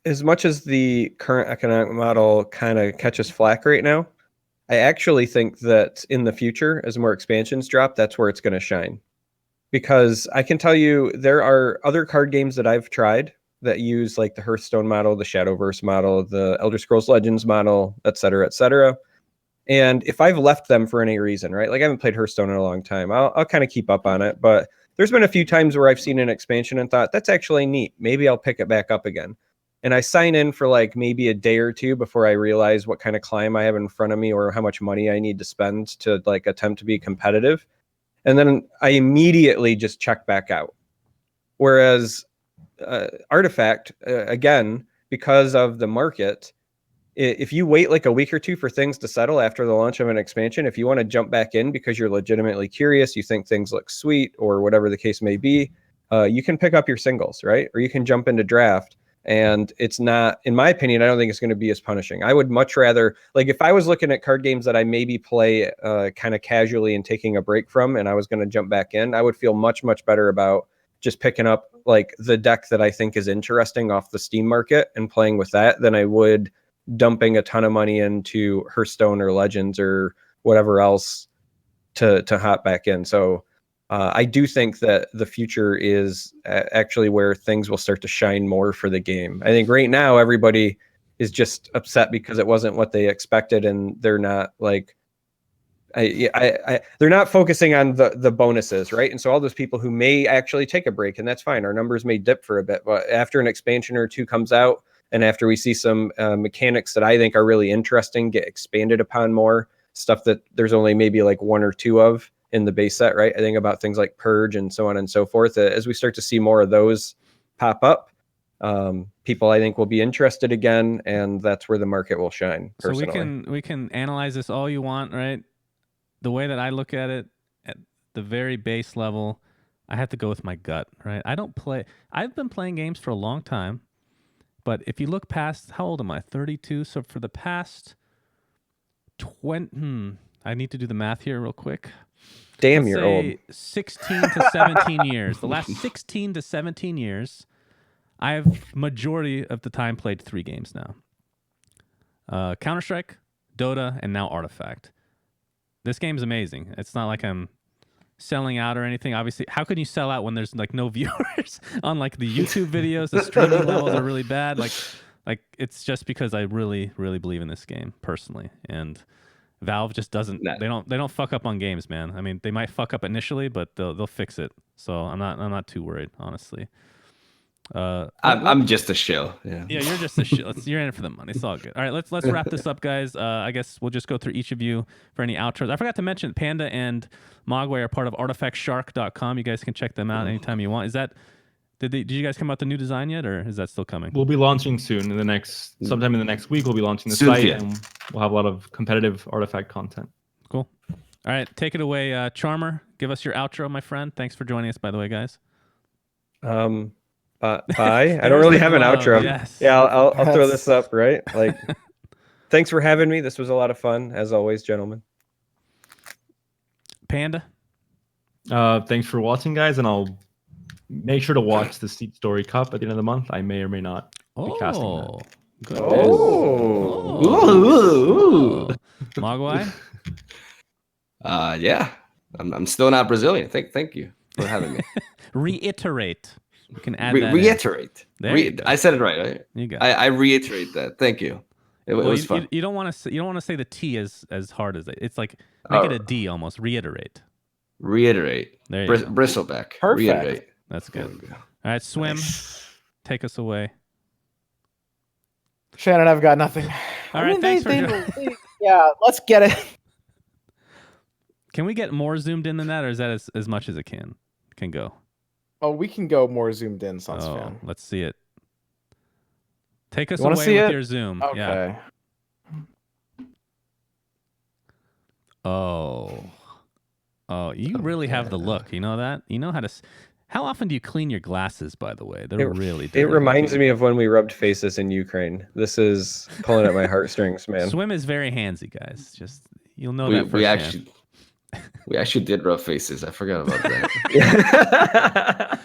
as much as the current economic model kind of catches flack right now, I actually think that in the future, as more expansions drop, that's where it's going to shine. Because I can tell you there are other card games that I've tried that use like the Hearthstone model, the Shadowverse model, the Elder Scrolls Legends model, et cetera, et cetera. And if I've left them for any reason, right? Like I haven't played Hearthstone in a long time. I'll kind of keep up on it. But there's been a few times where I've seen an expansion and thought, that's actually neat. Maybe I'll pick it back up again. And I sign in for like maybe a day or two before I realize what kind of climb I have in front of me or how much money I need to spend to like attempt to be competitive. And then I immediately just check back out. Whereas Artifact, again, because of the market, if you wait like a week or two for things to settle after the launch of an expansion, if you want to jump back in because you're legitimately curious, you think things look sweet or whatever the case may be, you can pick up your singles, right? Or you can jump into draft. And it's not, in my opinion, I don't think it's going to be as punishing. I would much rather, like if I was looking at card games that I maybe play kind of casually and taking a break from, and I was going to jump back in, I would feel much, much better about just picking up like the deck that I think is interesting off the Steam market and playing with that than I would dumping a ton of money into Hearthstone or Legends or whatever else to hop back in. So I do think that the future is actually where things will start to shine more for the game. I think right now everybody is just upset because it wasn't what they expected, and they're not like, they're not focusing on the bonuses, right? And so all those people who may actually take a break, and that's fine. Our numbers may dip for a bit, but after an expansion or two comes out, and after we see some mechanics that I think are really interesting get expanded upon more, stuff that there's only maybe like one or two of in the base set, right? I think about things like Purge and so on and so forth. As we start to see more of those pop up, people I think will be interested again, and that's where the market will shine. Personally. So we can analyze this all you want, right? The way that I look at it, at the very base level, I have to go with my gut, right? I've been playing games for a long time, but if you look past, how old am I? 32. So for the past 20, I need to do the math here real quick. Damn, you're old. 16 to 17 years. The last 16 to 17 years, I've majority of the time played 3 games now. Counter-Strike, Dota, and now Artifact. This game's amazing. It's not like I'm selling out or anything. Obviously, how can you sell out when there's like no viewers on like the YouTube videos? The streaming levels are really bad. Like it's just because I really, really believe in this game personally, and Valve just doesn't. They don't fuck up on games, man. I mean, they might fuck up initially, but they'll fix it. So I'm not too worried, honestly. I'm just a shill. Yeah, you're just a shill. You're in it for the money. It's all good. All right, let's wrap this up, guys. I guess we'll just go through each of you for any outros. I forgot to mention Panda and Mogwai are part of ArtifactShark.com. You guys can check them out anytime you want. Is that did you guys come out with the new design yet, or is that still coming? We'll be launching soon. Sometime in the next week, we'll be launching the site, and we'll have a lot of competitive Artifact content. Cool. All right, take it away, Charmer. Give us your outro, my friend. Thanks for joining us, by the way, guys. Bye. I don't really have an outro. Yes. Yeah, I'll throw this up, right? Like, thanks for having me. This was a lot of fun, as always, gentlemen. Panda. Thanks for watching, guys, and I'll make sure to watch the Seat Story Cup at the end of the month. I may or may not be casting that. Goodness. Oh. Mogwai. Yeah, I'm still not Brazilian. Thank you for having me. Reiterate. You can add that. Reiterate. There you go. I said it right. Right? You got I reiterate that. Thank you. It was fun. You don't want to say the T as hard as it. It's like make it a D almost. Reiterate. Reiterate. There you go. Bristleback. Perfect. Reiterate. That's There good. we go. All right, Swim. Nice. Take us away. Shannon, I've got nothing. All right, thanks for yeah, let's get it. Can we get more zoomed in than that, or is that as much as it can go? Oh, we can go more zoomed in, SUNSfan. Let's see it. Take us You wanna away see with it? your zoom. Okay. Yeah. Oh, you really have the look. You know that? You know how to. How often do you clean your glasses, by the way? They're really dirty. It reminds me of when we rubbed faces in Ukraine. This is pulling at my heartstrings, man. Swim is very handsy, guys. Just you'll know that firsthand. We actually did rough faces. I forgot about that.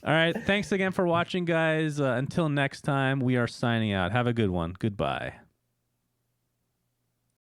All right. Thanks again for watching, guys. Until next time, we are signing out. Have a good one. Goodbye.